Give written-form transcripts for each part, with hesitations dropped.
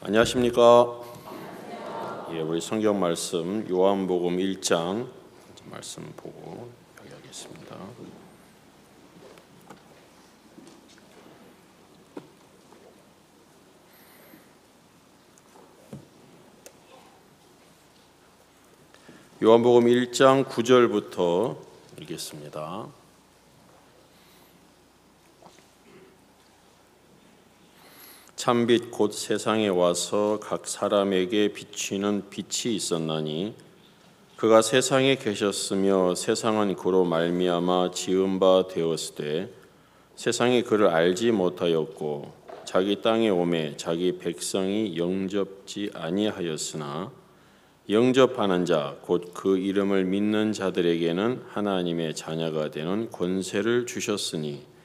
안녕하십니까? 우리 성경 말씀 요한복음 1장 말씀 보고 이야기하겠습니다. 요한복음 1장 9절부터 읽겠습니다. 참빛 곧 세상에 와서 각 사람에게 비추는 빛이 있었나니 그가 세상에 계셨으며 세상은 그로 말미암아 지은 바 되었으되 세상이 그를 알지 못하였고 자기 땅에 오매 자기 백성이 영접지 아니하였으나 영접하는 자 곧 그 이름을 믿는 자들에게는 하나님의 자녀가 되는 권세를 주셨으니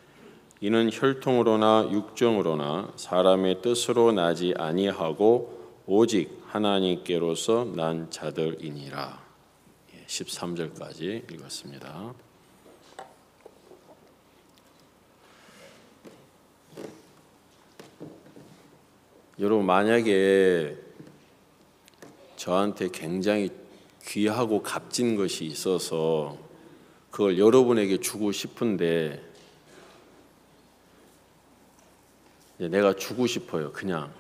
이는 혈통으로나 육정으로나 사람의 뜻으로 나지 아니하고 오직 하나님께로서 난 자들이니라. 13절까지 읽었습니다. 여러분, 만약에 저한테 굉장히 귀하고 값진 것이 있어서 그걸 여러분에게 주고 싶은데 내가 주고 싶어요. 그냥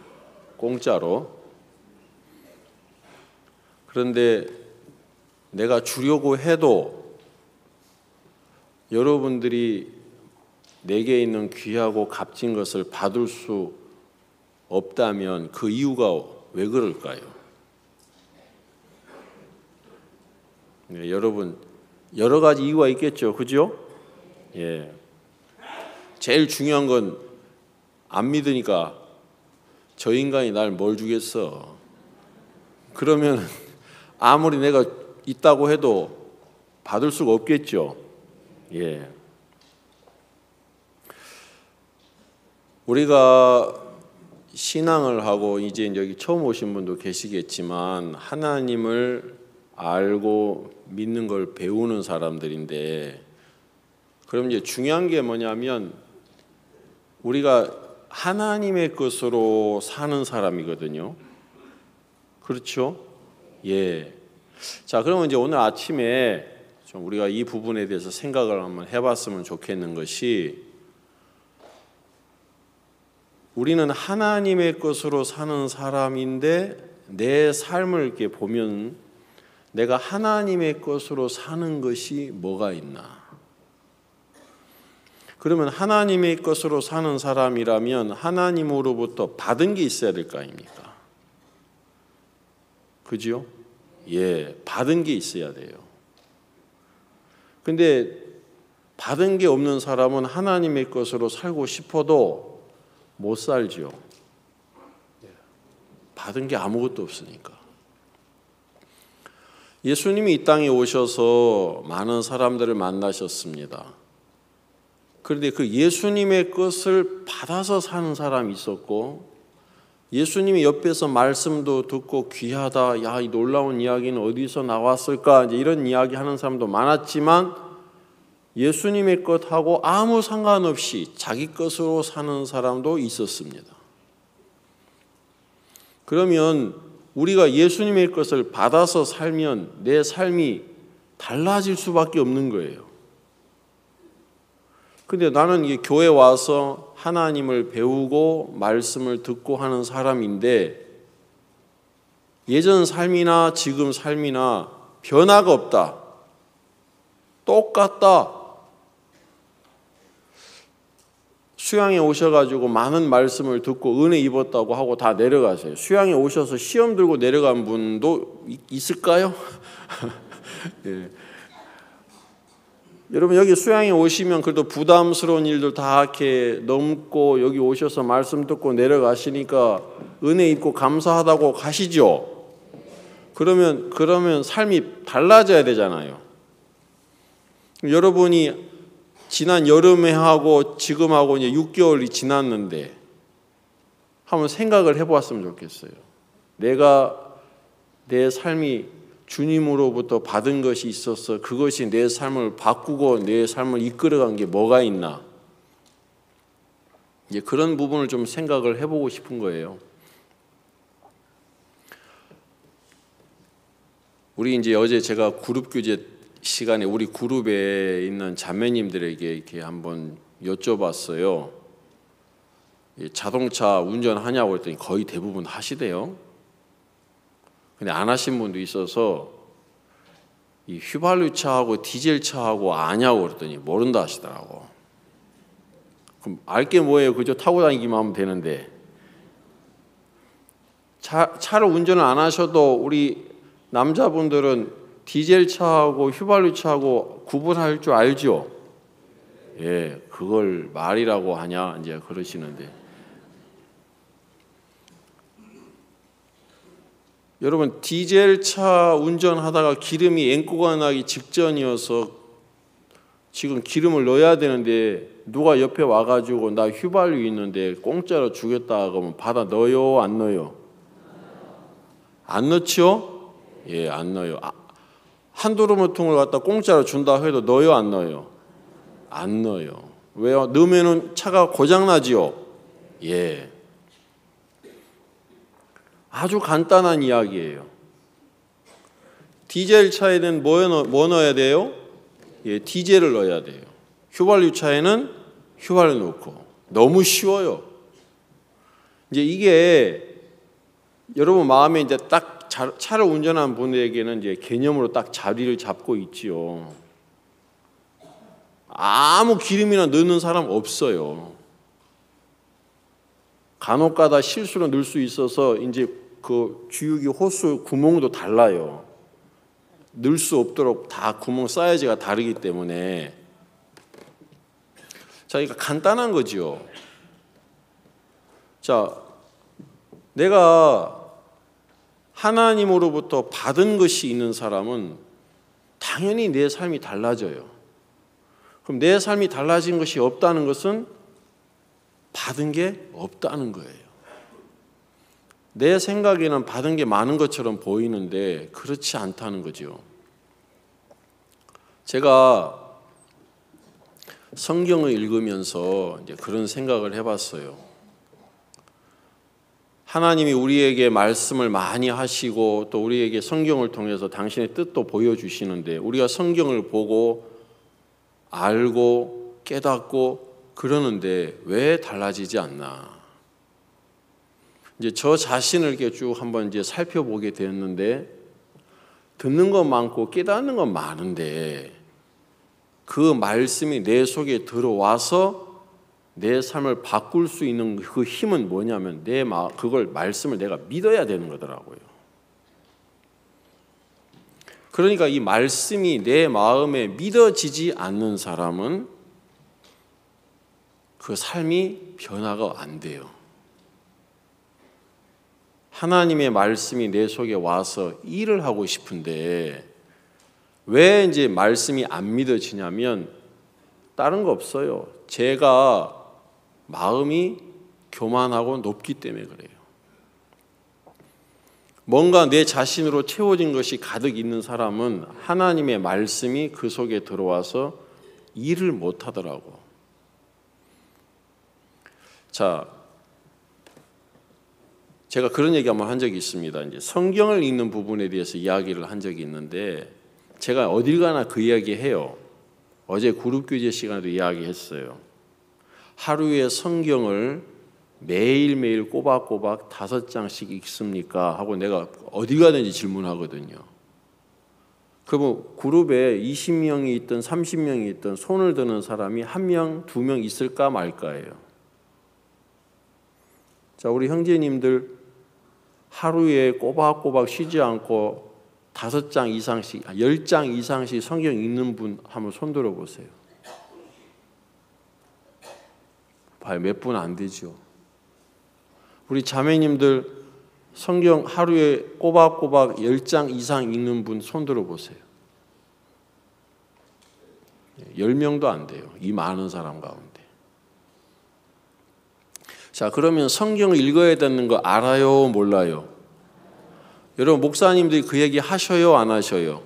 공짜로. 그런데 내가 주려고 해도 여러분들이 내게 있는 귀하고 값진 것을 받을 수 없다면 그 이유가 왜 그럴까요? 여러분, 여러 가지 이유가 있겠죠. 그죠? 제일 중요한 건 안 믿으니까 저 인간이 날 뭘 주겠어. 그러면 아무리 내가 있다고 해도 받을 수가 없겠죠. 우리가 신앙을 하고 이제 여기 처음 오신 분도 계시겠지만 하나님을 알고 믿는 걸 배우는 사람들인데, 그럼 이제 중요한 게 뭐냐면 우리가 하나님의 것으로 사는 사람이거든요. 그렇죠? 자, 그러면 이제 오늘 아침에 좀 우리가 이 부분에 대해서 생각을 한번 해봤으면 좋겠는 것이, 우리는 하나님의 것으로 사는 사람인데 내 삶을 이렇게 보면 내가 하나님의 것으로 사는 것이 뭐가 있나? 그러면 하나님의 것으로 사는 사람이라면 하나님으로부터 받은 게 있어야 될 거 아닙니까? 그죠? 받은 게 있어야 돼요. 근데 받은 게 없는 사람은 하나님의 것으로 살고 싶어도 못 살죠. 받은 게 아무것도 없으니까. 예수님이 이 땅에 오셔서 많은 사람들을 만나셨습니다. 그런데 그 예수님의 것을 받아서 사는 사람이 있었고, 예수님이 옆에서 말씀도 듣고 귀하다, 야, 이 놀라운 이야기는 어디서 나왔을까, 이제 이런 이야기 하는 사람도 많았지만 예수님의 것하고 아무 상관없이 자기 것으로 사는 사람도 있었습니다. 그러면 우리가 예수님의 것을 받아서 살면 내 삶이 달라질 수밖에 없는 거예요. 근데 나는 이 교회 와서 하나님을 배우고 말씀을 듣고 하는 사람인데 예전 삶이나 지금 삶이나 변화가 없다. 똑같다. 수양에 오셔가지고 많은 말씀을 듣고 은혜 입었다고 하고 다 내려가세요. 수양에 오셔서 시험 들고 내려간 분도 있을까요? 여러분, 여기 수양에 오시면 그래도 부담스러운 일들 다 이렇게 넘고 여기 오셔서 말씀 듣고 내려가시니까 은혜 입고 감사하다고 가시죠. 그러면 삶이 달라져야 되잖아요. 여러분이 지난 여름에 하고 지금하고 이제 6개월이 지났는데 한번 생각을 해보았으면 좋겠어요. 내가 내 삶이 주님으로부터 받은 것이 있어서 그것이 내 삶을 바꾸고 내 삶을 이끌어간 게 뭐가 있나? 이제 그런 부분을 좀 생각을 해보고 싶은 거예요. 우리 이제 어제 제가 그룹 교제 시간에 우리 그룹에 있는 자매님들에게 이렇게 한번 여쭤봤어요. 자동차 운전하냐고 했더니 거의 대부분 하시대요. 근데 안 하신 분도 있어서 이 휘발유차하고 디젤차하고 아냐고 그랬더니 모른다 하시더라고. 그럼 알게 뭐예요? 그저 타고 다니기만 하면 되는데. 차를 운전을 안 하셔도 우리 남자분들은 디젤차하고 휘발유차하고 구분할 줄 알죠? 예, 그걸 말이라고 하냐 이제 그러시는데. 여러분, 디젤차 운전하다가 기름이 앵꼬가 나기 직전이어서 지금 기름을 넣어야 되는데 누가 옆에 와가지고 나 휘발유 있는데 공짜로 주겠다 그러면 받아 넣어요, 안 넣어요? 안 넣죠? 예, 안 넣어요. 한두 루머통을 갖다 공짜로 준다 해도 넣어요, 안 넣어요? 안 넣어요. 왜요? 넣으면은 차가 고장 나지요. 예. 아주 간단한 이야기예요. 디젤 차에는 뭐 넣어야 돼요? 예, 디젤을 넣어야 돼요. 휘발유 차에는 휘발유 넣고. 너무 쉬워요. 이제 이게 여러분 마음에 이제 딱 차를 운전하는 분에게는 이제 개념으로 딱 자리를 잡고 있지요. 아무 기름이나 넣는 사람 없어요. 간혹가다 실수로 넣을 수 있어서 이제 그 주유기 호스 구멍도 달라요. 넣을 수 없도록 다 구멍 사이즈가 다르기 때문에. 자, 이거 간단한 거죠. 자, 내가 하나님으로부터 받은 것이 있는 사람은 당연히 내 삶이 달라져요. 그럼 내 삶이 달라진 것이 없다는 것은 받은 게 없다는 거예요. 내 생각에는 받은 게 많은 것처럼 보이는데 그렇지 않다는 거죠. 제가 성경을 읽으면서 이제 그런 생각을 해봤어요. 하나님이 우리에게 말씀을 많이 하시고 또 우리에게 성경을 통해서 당신의 뜻도 보여주시는데 우리가 성경을 보고 알고 깨닫고 그러는데 왜 달라지지 않나? 이제 저 자신을 이렇게 쭉 한번 이제 살펴보게 되었는데 듣는 건 많고 깨닫는 건 많은데 그 말씀이 내 속에 들어와서 내 삶을 바꿀 수 있는 그 힘은 뭐냐면 그걸 말씀을 내가 믿어야 되는 거더라고요. 그러니까 이 말씀이 내 마음에 믿어지지 않는 사람은 그 삶이 변화가 안 돼요. 하나님의 말씀이 내 속에 와서 일을 하고 싶은데 왜 이제 말씀이 안 믿어지냐면 다른 거 없어요. 제가 마음이 교만하고 높기 때문에 그래요. 뭔가 내 자신으로 채워진 것이 가득 있는 사람은 하나님의 말씀이 그 속에 들어와서 일을 못 하더라고. 자, 제가 그런 얘기 한번 한 적이 있습니다. 이제 성경을 읽는 부분에 대해서 이야기를 한 적이 있는데 제가 어딜 가나 그 이야기 해요. 어제 그룹 교제 시간에도 이야기했어요. 하루에 성경을 매일매일 꼬박꼬박 5장씩 읽습니까? 하고 내가 어디 가든지 질문하거든요. 그러면 그룹에 20명이 있든 30명이 있든 손을 드는 사람이 1명, 2명 있을까 말까예요. 자, 우리 형제님들 하루에 꼬박꼬박 쉬지 않고 5장 이상씩, 10장 이상씩 성경 읽는 분 한번 손 들어보세요. 봐요, 몇 분 안 되죠. 우리 자매님들 성경 하루에 꼬박꼬박 10장 이상 읽는 분 손 들어보세요. 10명도 안 돼요. 이 많은 사람 가운데. 자, 그러면 성경을 읽어야 되는 거 알아요, 몰라요? 여러분, 목사님들이 그 얘기 하셔요, 안 하셔요?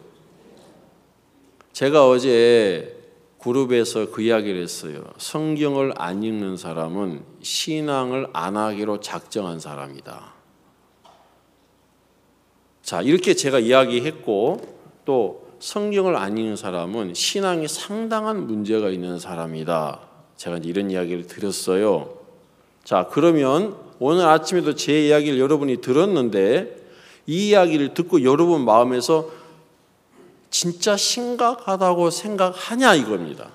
제가 어제 그룹에서 그 이야기를 했어요. 성경을 안 읽는 사람은 신앙을 안 하기로 작정한 사람이다. 자, 이렇게 제가 이야기했고, 또 성경을 안 읽는 사람은 신앙이 상당한 문제가 있는 사람이다. 제가 이제 이런 이야기를 드렸어요. 자, 그러면 오늘 아침에도 제 이야기를 여러분이 들었는데, 이 이야기를 듣고 여러분 마음에서 진짜 심각하다고 생각하냐 이겁니다.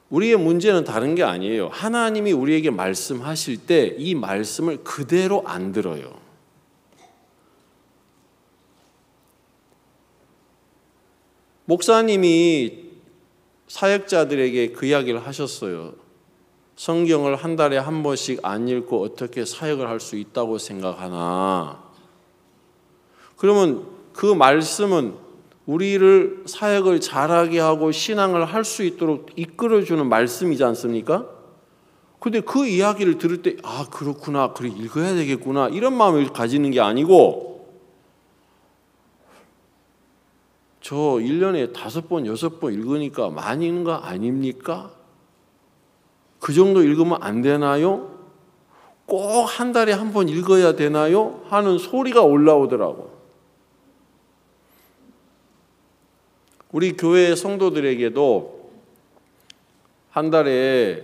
우리의 문제는 다른 게 아니에요. 하나님이 우리에게 말씀하실 때 이 말씀을 그대로 안 들어요. 목사님이 사역자들에게 그 이야기를 하셨어요. 성경을 한 달에 한 번씩 안 읽고 어떻게 사역을 할 수 있다고 생각하나? 그러면 그 말씀은 우리를 사역을 잘하게 하고 신앙을 할 수 있도록 이끌어주는 말씀이지 않습니까? 근데 그 이야기를 들을 때, 아, 그렇구나, 그래, 읽어야 되겠구나, 이런 마음을 가지는 게 아니고, 저 1년에 5번, 6번 읽으니까 많이 읽는 거 아닙니까? 그 정도 읽으면 안 되나요? 꼭 한 달에 한 번 읽어야 되나요? 하는 소리가 올라오더라고. 우리 교회 성도들에게도 한 달에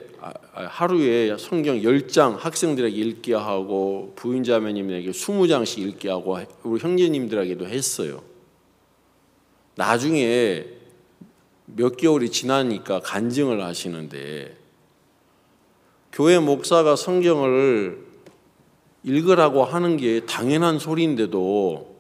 하루에 성경 10장 학생들에게 읽게 하고 부인자매님에게 20장씩 읽게 하고 우리 형제님들에게도 했어요. 나중에 몇 개월이 지나니까 간증을 하시는데, 교회 목사가 성경을 읽으라고 하는 게 당연한 소리인데도,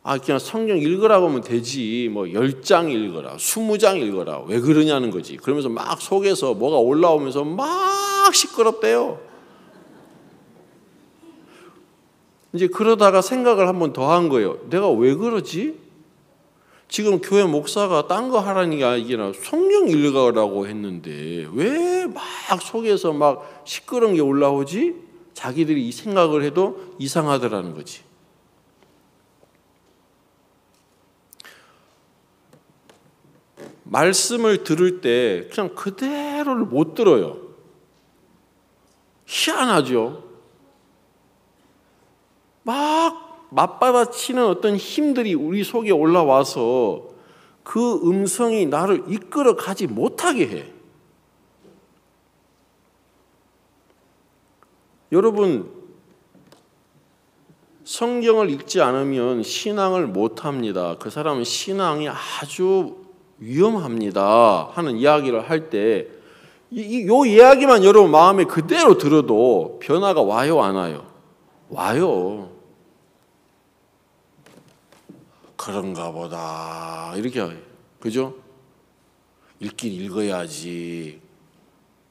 아, 그냥 성경 읽으라고 하면 되지, 뭐 10장 읽어라, 20장 읽어라, 왜 그러냐는 거지. 그러면서 막 속에서 뭐가 올라오면서 막 시끄럽대요. 이제 그러다가 생각을 한 번 더 한 거예요. 내가 왜 그러지? 지금 교회 목사가 딴 거 하라는 게 아니라 성경 읽으라고 했는데 왜 막 속에서 막 시끄러운 게 올라오지? 자기들이 이 생각을 해도 이상하더라는 거지. 말씀을 들을 때 그냥 그대로를 못 들어요. 희한하죠. 막 맞받아치는 어떤 힘들이 우리 속에 올라와서 그 음성이 나를 이끌어 가지 못하게 해. 여러분, 성경을 읽지 않으면 신앙을 못합니다. 그 사람은 신앙이 아주 위험합니다 하는 이야기를 할 때 이 이야기만 여러분 마음에 그대로 들어도 변화가 와요, 안 와요? 와요. 그런가 보다 이렇게, 그죠? 읽긴 읽어야지.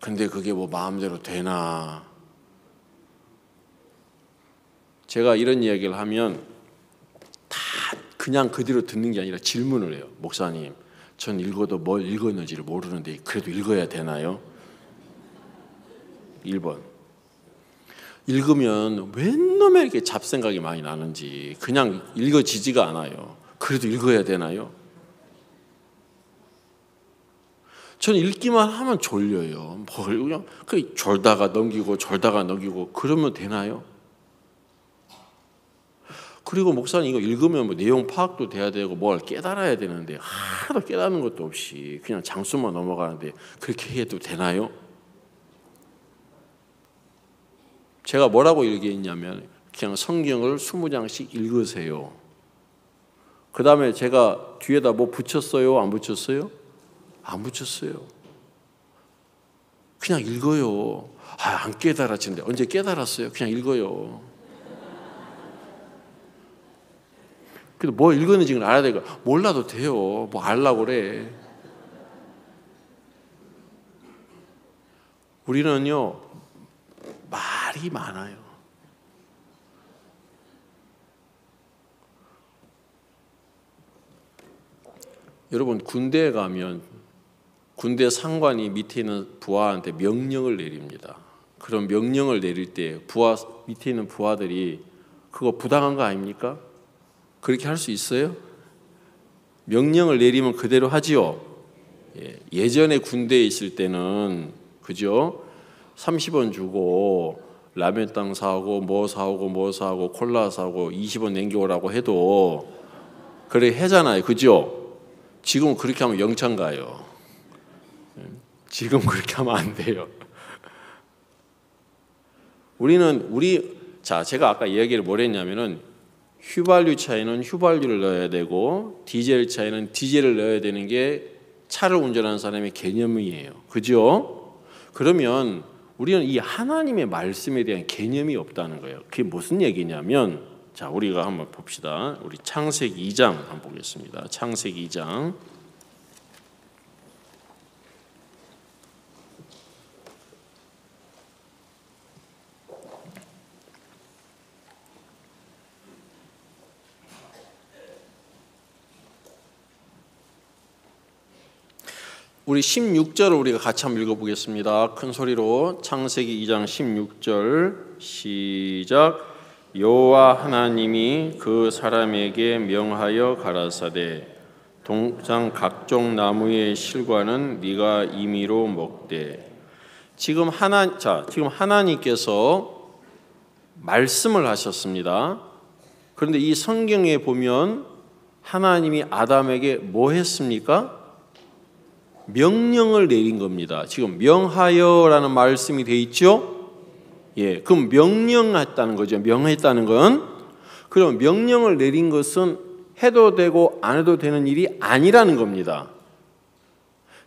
근데 그게 뭐 마음대로 되나? 제가 이런 이야기를 하면 다 그냥 그대로 듣는 게 아니라 질문을 해요. 목사님, 전 읽어도 뭘 읽었는지를 모르는데 그래도 읽어야 되나요? 1번. 읽으면 웬 놈에 이렇게 잡생각이 많이 나는지 그냥 읽어지지가 않아요. 그래도 읽어야 되나요? 저는 읽기만 하면 졸려요. 뭘 그냥 졸다가 넘기고 졸다가 넘기고 그러면 되나요? 그리고 목사님 이거 읽으면 뭐 내용 파악도 돼야 되고 뭘 깨달아야 되는데 하나도 깨닫는 것도 없이 그냥 장수만 넘어가는데 그렇게 해도 되나요? 제가 뭐라고 얘기했냐면 그냥 성경을 20장씩 읽으세요. 그 다음에 제가 뒤에다 뭐 붙였어요? 안 붙였어요? 안 붙였어요. 그냥 읽어요. 아, 안 깨달았는데 언제 깨달았어요? 그냥 읽어요. 근데 뭐 읽었는지는 알아야 되고 몰라도 돼요. 뭐 알라고 그래. 우리는요 말이 많아요. 여러분 군대에 가면 군대 상관이 밑에 있는 부하한테 명령을 내립니다. 그런 명령을 내릴 때 부하 밑에 있는 부하들이 그거 부당한 거 아닙니까? 그렇게 할 수 있어요? 명령을 내리면 그대로 하지요. 예전에 군대에 있을 때는 그죠? 30원 주고 라면땅 사오고 뭐 사오고 콜라 사오고 20원 남겨오라고 해도 그래 하잖아요. 그죠? 지금 그렇게 하면 영창 가요. 지금 그렇게 하면 안 돼요. 제가 아까 이야기를 뭘 했냐면은 휘발유 차에는 휘발유를 넣어야 되고 디젤 차에는 디젤을 넣어야 되는 게 차를 운전하는 사람의 개념이에요. 그죠? 그러면 우리는 이 하나님의 말씀에 대한 개념이 없다는 거예요. 그게 무슨 얘기냐면, 자, 우리가 한번 봅시다. 우리 창세기 2장 한번 보겠습니다. 창세기 2장. 우리 16절을 우리가 같이 한번 읽어보겠습니다. 큰 소리로 창세기 2장 16절 시작. 여호와 하나님이 그 사람에게 명하여 가라사대 동상 각종 나무의 실과는 네가 임의로 먹되. 지금 하나님께서 말씀을 하셨습니다. 그런데 이 성경에 보면 하나님이 아담에게 뭐 했습니까? 명령을 내린 겁니다. 지금 명하여라는 말씀이 돼 있죠? 예, 그럼 명령했다는 거죠. 명했다는 건. 그럼 명령을 내린 것은 해도 되고 안 해도 되는 일이 아니라는 겁니다.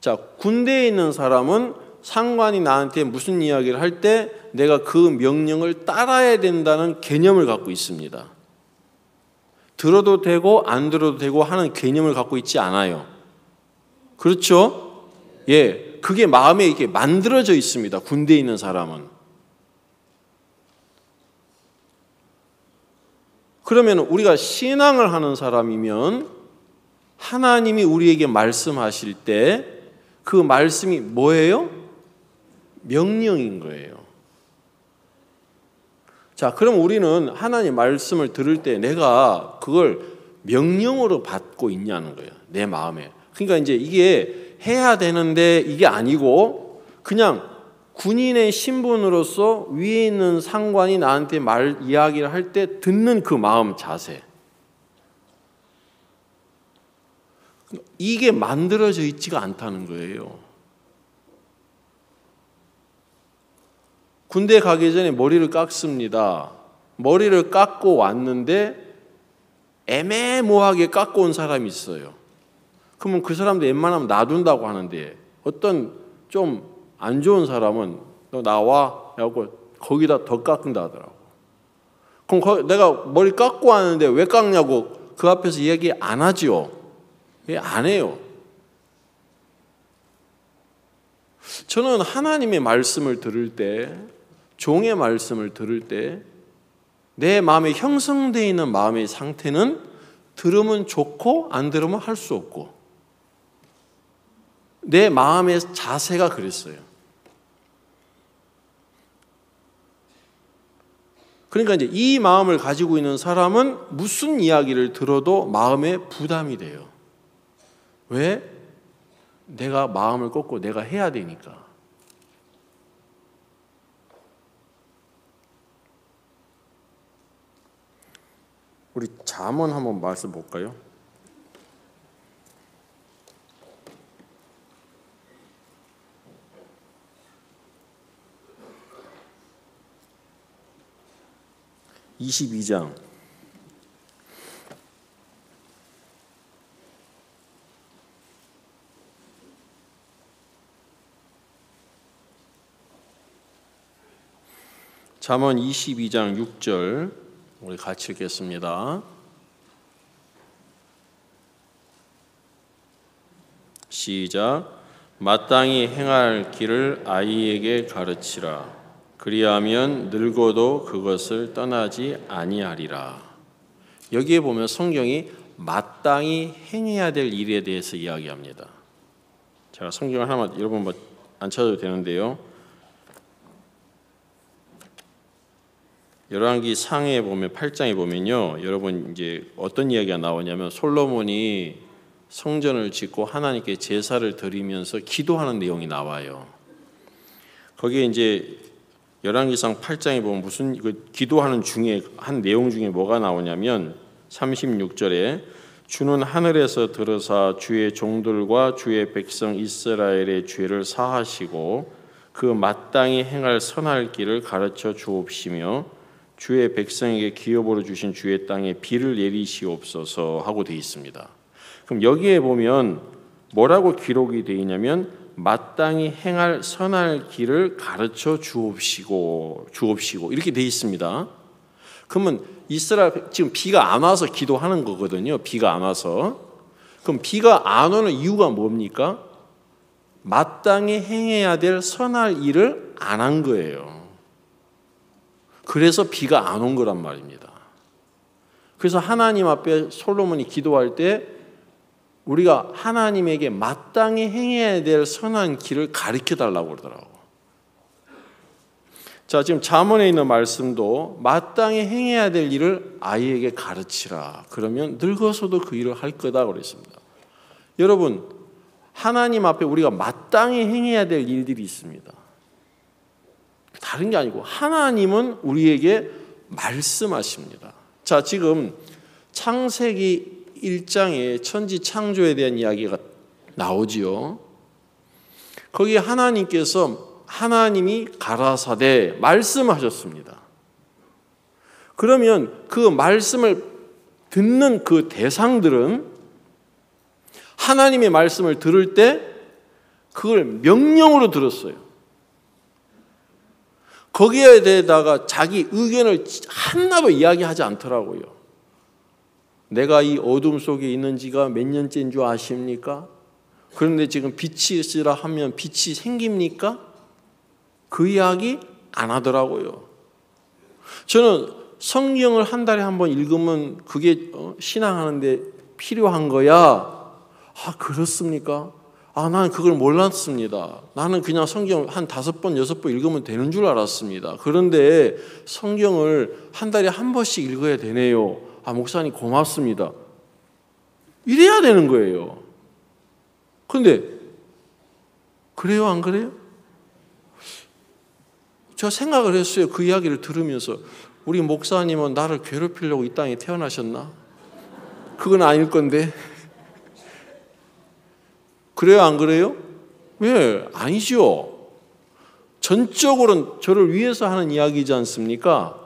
자, 군대에 있는 사람은 상관이 나한테 무슨 이야기를 할 때 내가 그 명령을 따라야 된다는 개념을 갖고 있습니다. 들어도 되고 안 들어도 되고 하는 개념을 갖고 있지 않아요. 그렇죠? 예, 그게 마음에 이렇게 만들어져 있습니다. 군대에 있는 사람은. 그러면 우리가 신앙을 하는 사람이면 하나님이 우리에게 말씀하실 때 그 말씀이 뭐예요? 명령인 거예요. 자, 그럼 우리는 하나님 말씀을 들을 때 내가 그걸 명령으로 받고 있냐는 거예요. 내 마음에. 그러니까 이제 이게 해야 되는데 이게 아니고 그냥 군인의 신분으로서 위에 있는 상관이 나한테 이야기를 할 때 듣는 그 마음 자세. 이게 만들어져 있지가 않다는 거예요. 군대 가기 전에 머리를 깎습니다. 머리를 깎고 왔는데 애매모호하게 깎고 온 사람이 있어요. 그러면 그 사람도 웬만하면 놔둔다고 하는데 어떤 좀 안 좋은 사람은 너 나와 하고 거기다 더 깎는다 하더라고. 그럼 내가 머리 깎고 왔는데 왜 깎냐고 그 앞에서 얘기 안 하죠. 안 해요. 저는 하나님의 말씀을 들을 때, 종의 말씀을 들을 때 내 마음에 형성되어 있는 마음의 상태는 들으면 좋고 안 들으면 할 수 없고, 내 마음의 자세가 그랬어요. 그러니까 이제 이 마음을 가지고 있는 사람은 무슨 이야기를 들어도 마음에 부담이 돼요. 왜? 내가 마음을 꺾고 내가 해야 되니까. 우리 잠언 한번 말씀 볼까요? (22장) 잠언 22장 6절 우리 같이 읽겠습니다. 시작. 마땅히 행할 길을 아이에게 가르치라. 그리하면 늙어도 그것을 떠나지 아니하리라. 여기에 보면 성경이 마땅히 행해야 될 일에 대해서 이야기합니다. 제가 성경을 하나만 여러분 안 찾아도 되는데요. 열왕기 상에 보면 8장에 보면요, 여러분 이제 어떤 이야기가 나오냐면 솔로몬이 성전을 짓고 하나님께 제사를 드리면서 기도하는 내용이 나와요. 거기에 이제 열왕기상 8장에 보면 무슨 기도하는 중에 한 내용 중에 뭐가 나오냐면 36절에 주는 하늘에서 들으사 주의 종들과 주의 백성 이스라엘의 죄를 사하시고 그 마땅히 행할 선할 길을 가르쳐 주옵시며 주의 백성에게 기업으로 주신 주의 땅에 비를 내리시옵소서 하고 되어 있습니다. 그럼 여기에 보면 뭐라고 기록이 되어 있냐면 마땅히 행할 선할 길을 가르쳐 주옵시고 이렇게 되어 있습니다. 그러면 이스라엘 지금 비가 안 와서 기도하는 거거든요. 비가 안 와서. 그럼 비가 안 오는 이유가 뭡니까? 마땅히 행해야 될 선할 일을 안 한 거예요. 그래서 비가 안 온 거란 말입니다. 그래서 하나님 앞에 솔로몬이 기도할 때 우리가 하나님에게 마땅히 행해야 될 선한 길을 가르쳐 달라고 그러더라고. 자, 지금 잠언에 있는 말씀도 마땅히 행해야 될 일을 아이에게 가르치라. 그러면 늙어서도 그 일을 할 거다 그랬습니다. 여러분, 하나님 앞에 우리가 마땅히 행해야 될 일들이 있습니다. 다른 게 아니고 하나님은 우리에게 말씀하십니다. 자, 지금 창세기 1장에 천지 창조에 대한 이야기가 나오지요. 거기에 하나님이 가라사대 말씀하셨습니다. 그러면 그 말씀을 듣는 그 대상들은 하나님의 말씀을 들을 때 그걸 명령으로 들었어요. 거기에 대해다가 자기 의견을 하나도 이야기하지 않더라고요. 내가 이 어둠 속에 있는 지가 몇 년째인 줄 아십니까? 그런데 지금 빛이 있으라 하면 빛이 생깁니까? 그 이야기 안 하더라고요. 저는 성경을 한 달에 한 번 읽으면 그게 신앙하는데 필요한 거야. 아, 그렇습니까? 아, 나는 그걸 몰랐습니다. 나는 그냥 성경 한 5번, 6번 읽으면 되는 줄 알았습니다. 그런데 성경을 한 달에 한 번씩 읽어야 되네요. 아, 목사님 고맙습니다. 이래야 되는 거예요. 그런데 그래요, 안 그래요? 제가 생각을 했어요. 그 이야기를 들으면서 우리 목사님은 나를 괴롭히려고 이 땅에 태어나셨나? 그건 아닐 건데. 그래요, 안 그래요? 왜? 아니죠. 전적으로는 저를 위해서 하는 이야기이지 않습니까?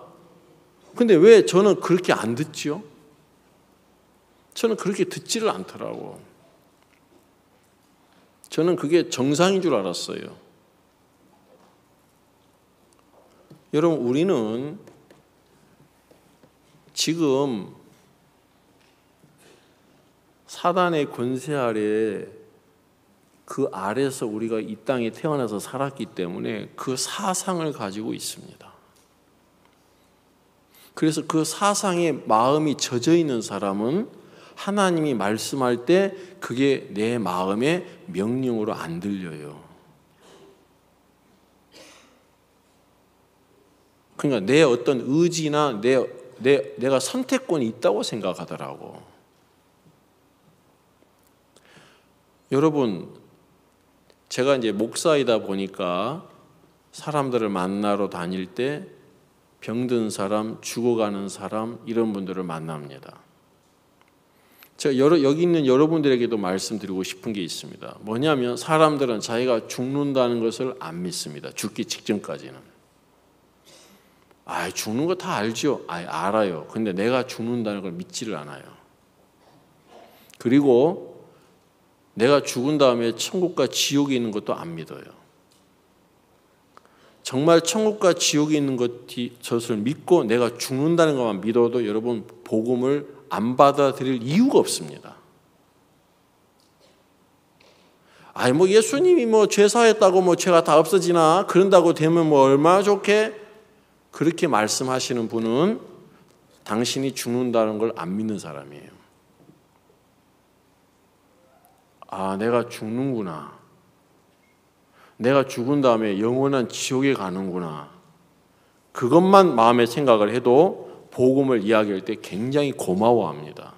근데 왜 저는 그렇게 안 듣지요? 저는 그렇게 듣지를 않더라고. 저는 그게 정상인 줄 알았어요. 여러분, 우리는 지금 사단의 권세 아래 그 아래서 우리가 이 땅에 태어나서 살았기 때문에 그 사상을 가지고 있습니다. 그래서 그 사상에 마음이 젖어 있는 사람은 하나님이 말씀할 때 그게 내 마음의 명령으로 안 들려요. 그러니까 내 어떤 의지나 내가 선택권이 있다고 생각하더라고. 여러분, 제가 이제 목사이다 보니까 사람들을 만나러 다닐 때 병든 사람, 죽어가는 사람 이런 분들을 만납니다. 제가 여기 있는 여러분들에게도 말씀드리고 싶은 게 있습니다. 뭐냐면 사람들은 자기가 죽는다는 것을 안 믿습니다. 죽기 직전까지는. 죽는 거 다 알죠? 알아요. 근데 내가 죽는다는 걸 믿지를 않아요. 그리고 내가 죽은 다음에 천국과 지옥에 있는 것도 안 믿어요. 정말 천국과 지옥에 있는 것을 믿고 내가 죽는다는 것만 믿어도 여러분 복음을 안 받아들일 이유가 없습니다. 예수님이 죄 사했다고 죄가 다 없어지나 그런다고 되면 얼마나 좋게 그렇게 말씀하시는 분은 당신이 죽는다는 걸 안 믿는 사람이에요. 내가 죽는구나. 내가 죽은 다음에 영원한 지옥에 가는구나. 그것만 마음에 생각을 해도 복음을 이야기할 때 굉장히 고마워합니다.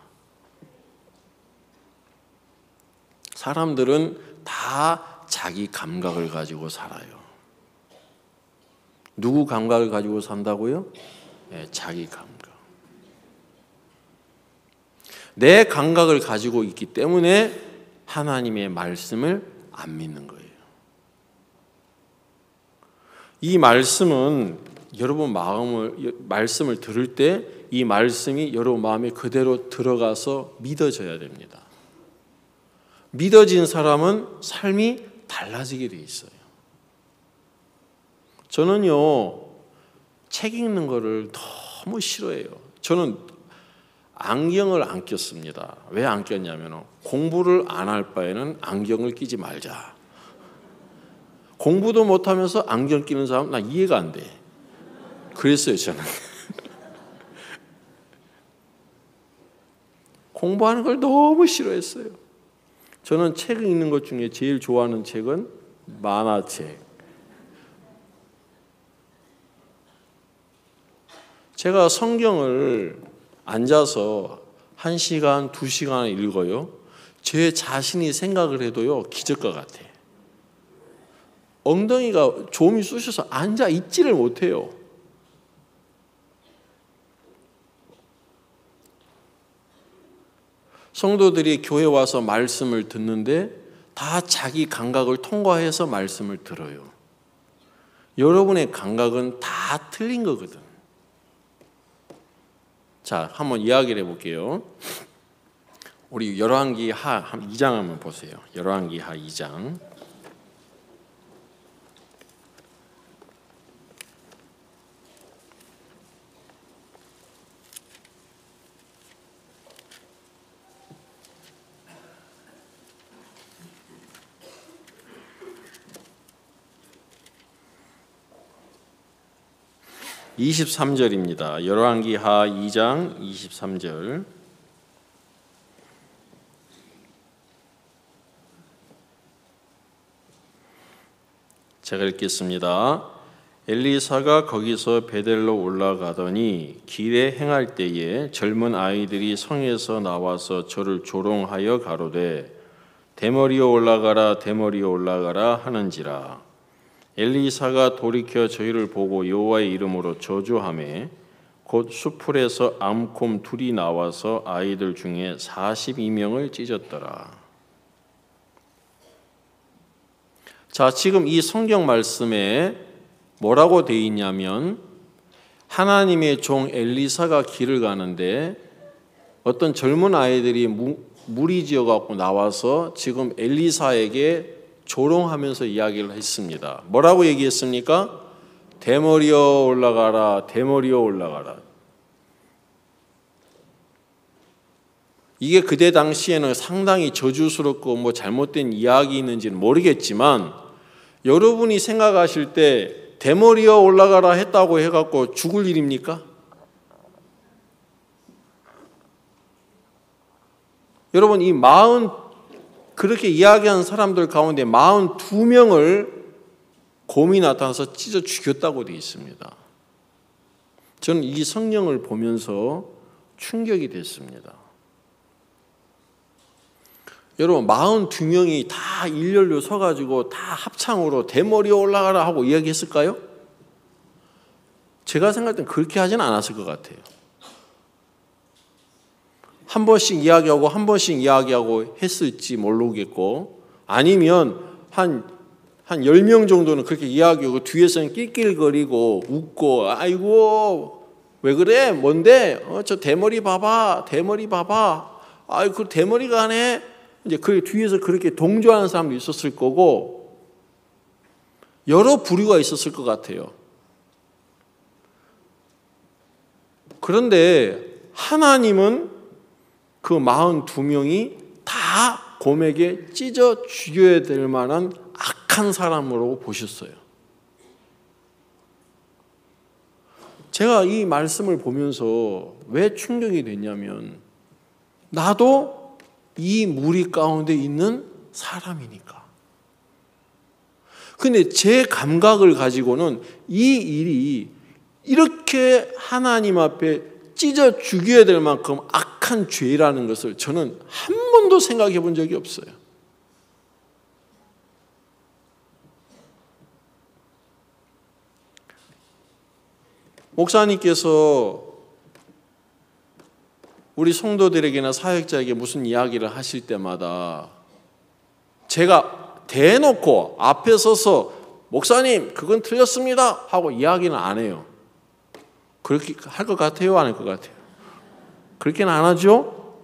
사람들은 다 자기 감각을 가지고 살아요. 누구 감각을 가지고 산다고요? 네, 자기 감각. 내 감각을 가지고 있기 때문에 하나님의 말씀을 안 믿는 거예요. 이 말씀은 여러분 말씀을 들을 때 이 말씀이 여러분 마음에 그대로 들어가서 믿어져야 됩니다. 믿어진 사람은 삶이 달라지게 돼 있어요. 저는요, 책 읽는 거를 너무 싫어해요. 저는 안경을 안 꼈습니다. 왜 안 꼈냐면 공부를 안 할 바에는 안경을 끼지 말자. 공부도 못하면서 안경 끼는 사람 나 이해가 안 돼. 그랬어요, 저는. 공부하는 걸 너무 싫어했어요. 저는 책 읽는 것 중에 제일 좋아하는 책은 만화책. 제가 성경을 앉아서 1시간, 2시간 읽어요. 제 자신이 생각을 해도요, 기적과 같아. 엉덩이가 좀이 쑤셔서 앉아 있지를 못해요. 성도들이 교회 와서 말씀을 듣는데 다 자기 감각을 통과해서 말씀을 들어요. 여러분의 감각은 다 틀린 거거든. 자, 한번 이야기를 해볼게요. 우리 열왕기하 2장 한번 보세요. 열왕기하 2장. (23절입니다) 열왕기하 2장 23절. 제가 읽겠습니다. 엘리사가 거기서 베델로 올라가더니 길에 행할 때에 젊은 아이들이 성에서 나와서 저를 조롱하여 가로되 대머리여 올라가라 대머리여 올라가라 하는지라. 엘리사가 돌이켜 저희를 보고 여호와의 이름으로 저주하매 곧 수풀에서 암곰 둘이 나와서 아이들 중에 42명을 찢었더라. 자, 지금 이 성경 말씀에 뭐라고 되어 있냐면 하나님의 종 엘리사가 길을 가는데 어떤 젊은 아이들이 무리지어 갖고 나와서 지금 엘리사에게 조롱하면서 이야기를 했습니다. 뭐라고 얘기했습니까? 대머리여 올라가라, 대머리여 올라가라. 이게 그때 당시에는 상당히 저주스럽고 뭐 잘못된 이야기 있는지는 모르겠지만 여러분이 생각하실 때 대머리여 올라가라 했다고 해갖고 죽을 일입니까? 여러분 이 그렇게 이야기한 사람들 가운데 42명을 곰이 나타나서 찢어 죽였다고 되어 있습니다. 저는 이 성경을 보면서 충격이 됐습니다. 여러분 42명이 다 일렬로 서가지고 다 합창으로 대머리에 올라가라 하고 이야기했을까요? 제가 생각할 땐 그렇게 하진 않았을 것 같아요. 한 번씩 이야기하고 한 번씩 이야기하고 했을지 모르겠고 아니면 한 10명 정도는 그렇게 이야기하고 뒤에서는 낄낄거리고 웃고 아이고 왜 그래 뭔데 저 대머리 봐봐 대머리 봐봐 아이 그 대머리가 하네 이제 그 뒤에서 그렇게 동조하는 사람도 있었을 거고 여러 부류가 있었을 것 같아요. 그런데 하나님은 그 42명이 다 곰에게 찢어 죽여야 될 만한 악한 사람으로 보셨어요. 제가 이 말씀을 보면서 왜 충격이 됐냐면 나도 이 무리 가운데 있는 사람이니까. 근데 제 감각을 가지고는 이 일이 이렇게 하나님 앞에 찢어 죽여야 될 만큼 악한 죄라는 것을 저는 한 번도 생각해 본 적이 없어요. 목사님께서 우리 성도들에게나 사역자에게 무슨 이야기를 하실 때마다 제가 대놓고 앞에 서서 목사님 그건 틀렸습니다 하고 이야기는 안 해요. 그렇게 할 것 같아요? 안 할 것 같아요? 그렇게는 안 하죠?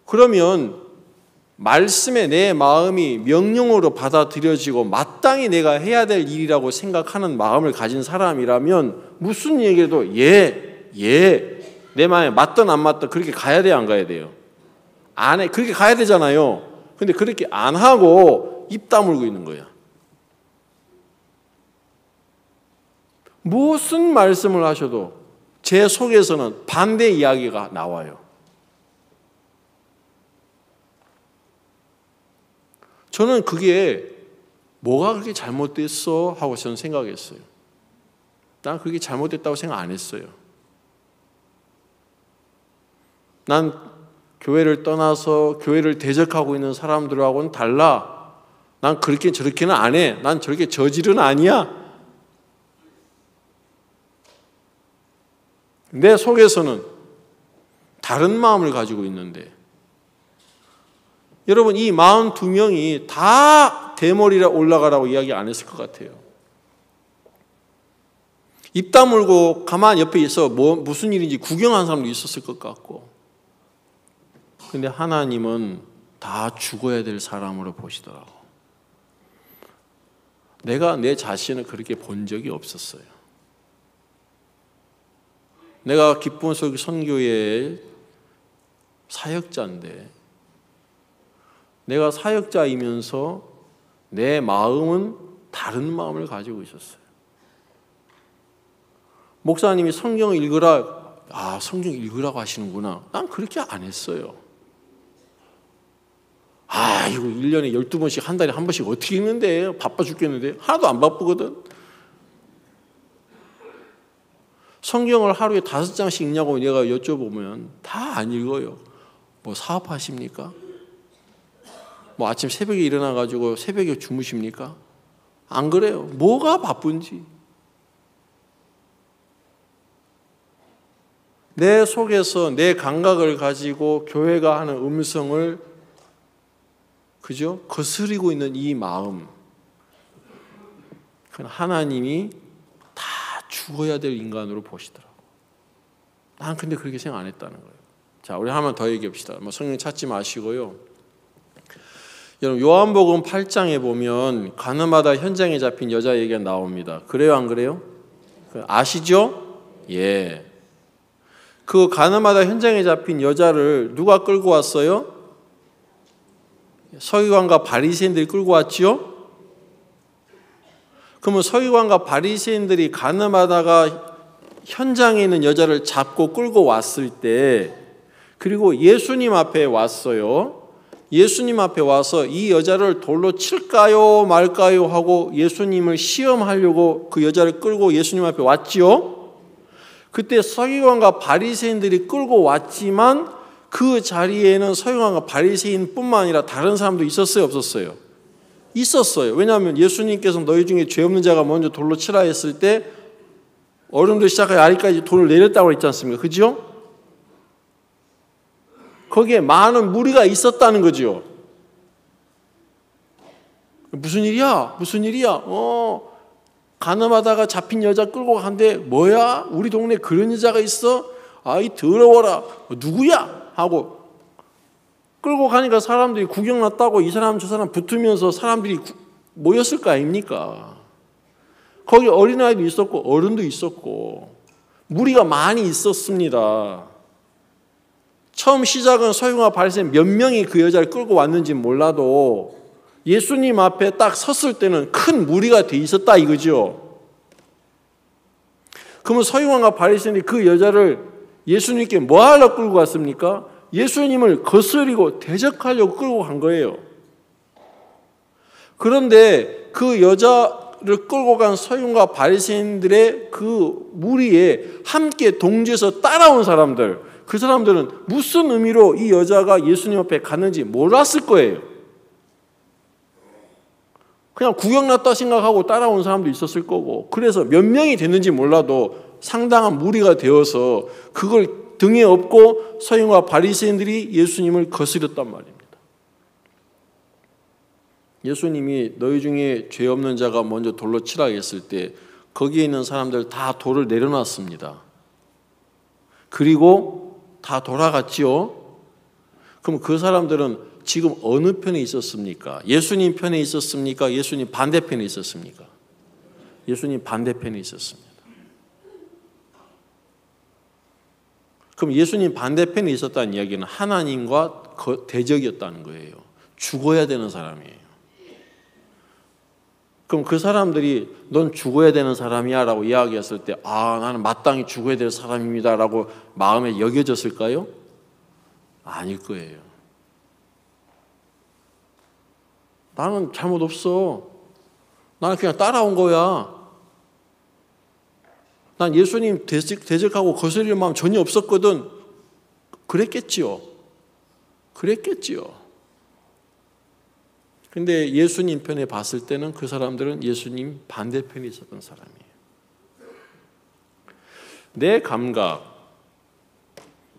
그러면 말씀에 내 마음이 명령으로 받아들여지고 마땅히 내가 해야 될 일이라고 생각하는 마음을 가진 사람이라면 무슨 얘기해도 내 마음에 맞든 안 맞든 그렇게 가야 돼요? 안 가야 돼요? 안 해. 그렇게 가야 되잖아요. 근데 그렇게 안 하고 입 다물고 있는 거야. 무슨 말씀을 하셔도 제 속에서는 반대 이야기가 나와요. 저는 그게 뭐가 그렇게 잘못됐어? 하고 저는 생각했어요. 난 그게 잘못됐다고 생각 안 했어요. 난 교회를 떠나서 교회를 대적하고 있는 사람들하고는 달라. 난 그렇게 저렇게는 안 해. 난 저렇게 저질은 아니야. 내 속에서는 다른 마음을 가지고 있는데 여러분 이 42명이 다 대머리라 올라가라고 이야기 안 했을 것 같아요. 입 다물고 가만히 옆에 있어 무슨 일인지 구경한 사람도 있었을 것 같고 근데 하나님은 다 죽어야 될 사람으로 보시더라고. 내가 내 자신을 그렇게 본 적이 없었어요. 내가 기쁨 속 선교회의 사역자인데 내가 사역자이면서 내 마음은 다른 마음을 가지고 있었어요. 목사님이 성경을 읽으라, 성경 읽으라고 하시는구나. 난 그렇게 안 했어요. 이거 1년에 12번씩 한 달에 한 번씩 어떻게 읽는데 바빠 죽겠는데 하나도 안 바쁘거든. 성경을 하루에 5장씩 읽냐고 내가 여쭤보면 다 안 읽어요. 뭐 사업하십니까? 뭐 아침 새벽에 일어나가지고 새벽에 주무십니까? 안 그래요. 뭐가 바쁜지. 내 속에서 내 감각을 가지고 교회가 하는 음성을 그죠? 거스리고 있는 이 마음. 하나님이 다 죽어야 될 인간으로 보시더라고. 난 근데 그렇게 생각 안 했다는 거예요. 자, 우리 한 번 더 얘기해 봅시다. 성경 찾지 마시고요. 여러분 요한복음 8장에 보면 가늠하다 현장에 잡힌 여자 얘기가 나옵니다. 그래요, 안 그래요? 아시죠? 예. 그 가늠하다 현장에 잡힌 여자를 누가 끌고 왔어요? 서기관과 바리새인들이 끌고 왔지요? 그러면 서기관과 바리새인들이 가늠하다가 현장에 있는 여자를 잡고 끌고 왔을 때 그리고 예수님 앞에 왔어요. 예수님 앞에 와서 이 여자를 돌로 칠까요 말까요 하고 예수님을 시험하려고 그 여자를 끌고 예수님 앞에 왔지요. 그때 서기관과 바리새인들이 끌고 왔지만 그 자리에는 서기관과 바리새인뿐만 아니라 다른 사람도 있었어요, 없었어요? 있었어요. 왜냐하면 예수님께서 너희 중에 죄 없는 자가 먼저 돌로 치라 했을 때 어른도 시작하여 아리까지 돌을 내렸다고 했지 않습니까? 그죠? 거기에 많은 무리가 있었다는 거죠. 무슨 일이야? 무슨 일이야? 가늠하다가 잡힌 여자 끌고 간대. 뭐야? 우리 동네에 그런 여자가 있어? 아이 더러워라. 누구야? 하고 끌고 가니까 사람들이 구경 났다고 이 사람 저 사람 붙으면서 사람들이 모였을 거 아닙니까? 거기 어린아이도 있었고 어른도 있었고 무리가 많이 있었습니다. 처음 시작은 서기관과 바리새인 몇 명이 그 여자를 끌고 왔는지 몰라도 예수님 앞에 딱 섰을 때는 큰 무리가 돼 있었다 이거죠. 그러면 서기관과 바리새인이 그 여자를 예수님께 뭐 하려고 끌고 갔습니까? 예수님을 거스리고 대적하려고 끌고 간 거예요. 그런데 그 여자를 끌고 간 서기관과 바리새인들의 그 무리에 함께 동조해서 따라온 사람들, 그 사람들은 무슨 의미로 이 여자가 예수님 앞에 갔는지 몰랐을 거예요. 그냥 구경났다 생각하고 따라온 사람도 있었을 거고, 그래서 몇 명이 됐는지 몰라도 상당한 무리가 되어서 그걸 등에 업고 서기관과 바리새인들이 예수님을 거스렸단 말입니다. 예수님이 너희 중에 죄 없는 자가 먼저 돌로 치라 했을 때 거기에 있는 사람들 다 돌을 내려놨습니다. 그리고 다 돌아갔지요. 그럼 그 사람들은 지금 어느 편에 있었습니까? 예수님 편에 있었습니까? 예수님 반대편에 있었습니까? 예수님 반대편에 있었습니다. 그럼 예수님 반대편에 있었다는 이야기는 하나님과 대적이었다는 거예요. 죽어야 되는 사람이에요. 그럼 그 사람들이 넌 죽어야 되는 사람이야 라고 이야기했을 때 나는 마땅히 죽어야 될 사람입니다 라고 마음에 여겨졌을까요? 아닐 거예요. 나는 잘못 없어. 나는 그냥 따라온 거야. 난 예수님 대적하고 거스릴 마음 전혀 없었거든. 그랬겠지요. 근데 예수님 편에 봤을 때는 그 사람들은 예수님 반대편에 있었던 사람이에요. 내 감각,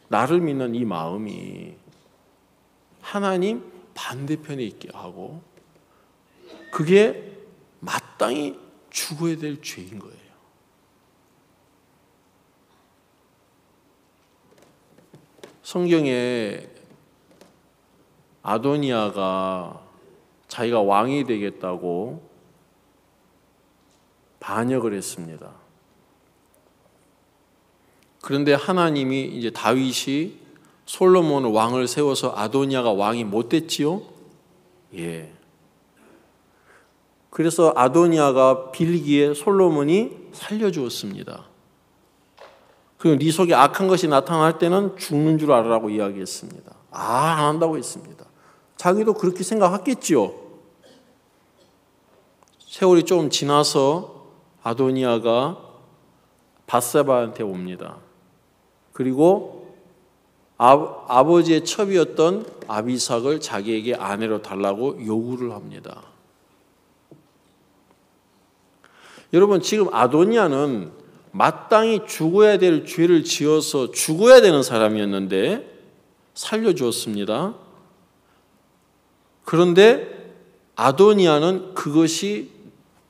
나를 믿는 이 마음이 하나님 반대편에 있게 하고 그게 마땅히 죽어야 될 죄인 거예요. 성경에 아도니아가 자기가 왕이 되겠다고 반역을 했습니다. 그런데 하나님이 이제 다윗이 솔로몬을 왕을 세워서 아도니아가 왕이 못 됐지요? 예. 그래서 아도니아가 빌기에 솔로몬이 살려주었습니다. 그리고 네 속에 악한 것이 나타날 때는 죽는 줄 알아라고 이야기했습니다. 안 한다고 했습니다. 자기도 그렇게 생각했겠지요. 세월이 좀 지나서 아도니아가 밧세바한테 옵니다. 그리고 아버지의 첩이었던 아비삭을 자기에게 아내로 달라고 요구를 합니다. 여러분, 지금 아도니아는 마땅히 죽어야 될 죄를 지어서 죽어야 되는 사람이었는데 살려주었습니다. 그런데 아도니아는 그것이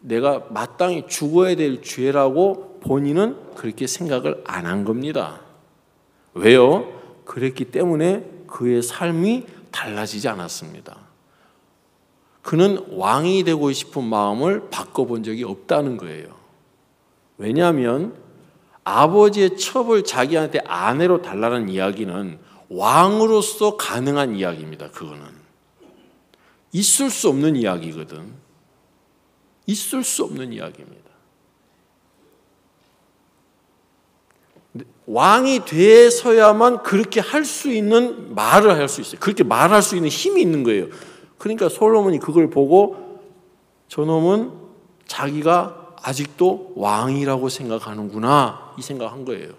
내가 마땅히 죽어야 될 죄라고 본인은 그렇게 생각을 안 한 겁니다. 왜요? 그랬기 때문에 그의 삶이 달라지지 않았습니다. 그는 왕이 되고 싶은 마음을 바꿔본 적이 없다는 거예요. 왜냐하면 아버지의 첩을 자기한테 아내로 달라는 이야기는 왕으로서 가능한 이야기입니다. 그거는 있을 수 없는 이야기거든. 있을 수 없는 이야기입니다. 왕이 돼서야만 그렇게 할 수 있는 말을 할 수 있어요. 그렇게 말할 수 있는 힘이 있는 거예요. 그러니까 솔로몬이 그걸 보고 저놈은 자기가 아직도 왕이라고 생각하는구나 이 생각한 거예요.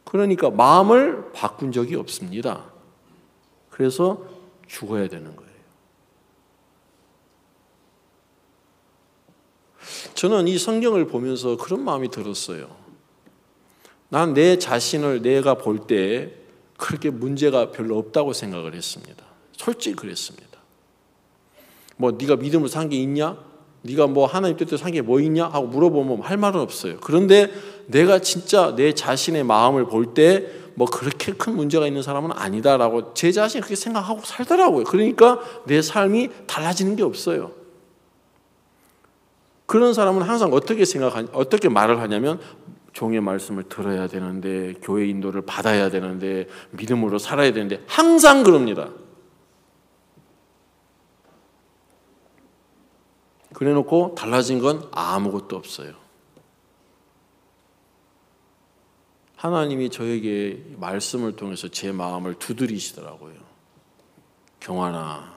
그러니까 마음을 바꾼 적이 없습니다. 그래서 죽어야 되는 거예요. 저는 이 성경을 보면서 그런 마음이 들었어요. 난 내 자신을 내가 볼 때 그렇게 문제가 별로 없다고 생각을 했습니다. 솔직히 그랬습니다. 뭐 네가 믿음을 산 게 있냐? 네가 뭐 하나님 뜻대로 산 게 뭐 있냐? 하고 물어보면 할 말은 없어요. 그런데 내가 진짜 내 자신의 마음을 볼 때 뭐 그렇게 큰 문제가 있는 사람은 아니다라고 제 자신이 그렇게 생각하고 살더라고요. 그러니까 내 삶이 달라지는 게 없어요. 그런 사람은 항상 어떻게 말을 하냐면 종의 말씀을 들어야 되는데 교회 인도를 받아야 되는데 믿음으로 살아야 되는데 항상 그럽니다. 그래놓고 달라진 건 아무것도 없어요. 하나님이 저에게 말씀을 통해서 제 마음을 두드리시더라고요. 경환아,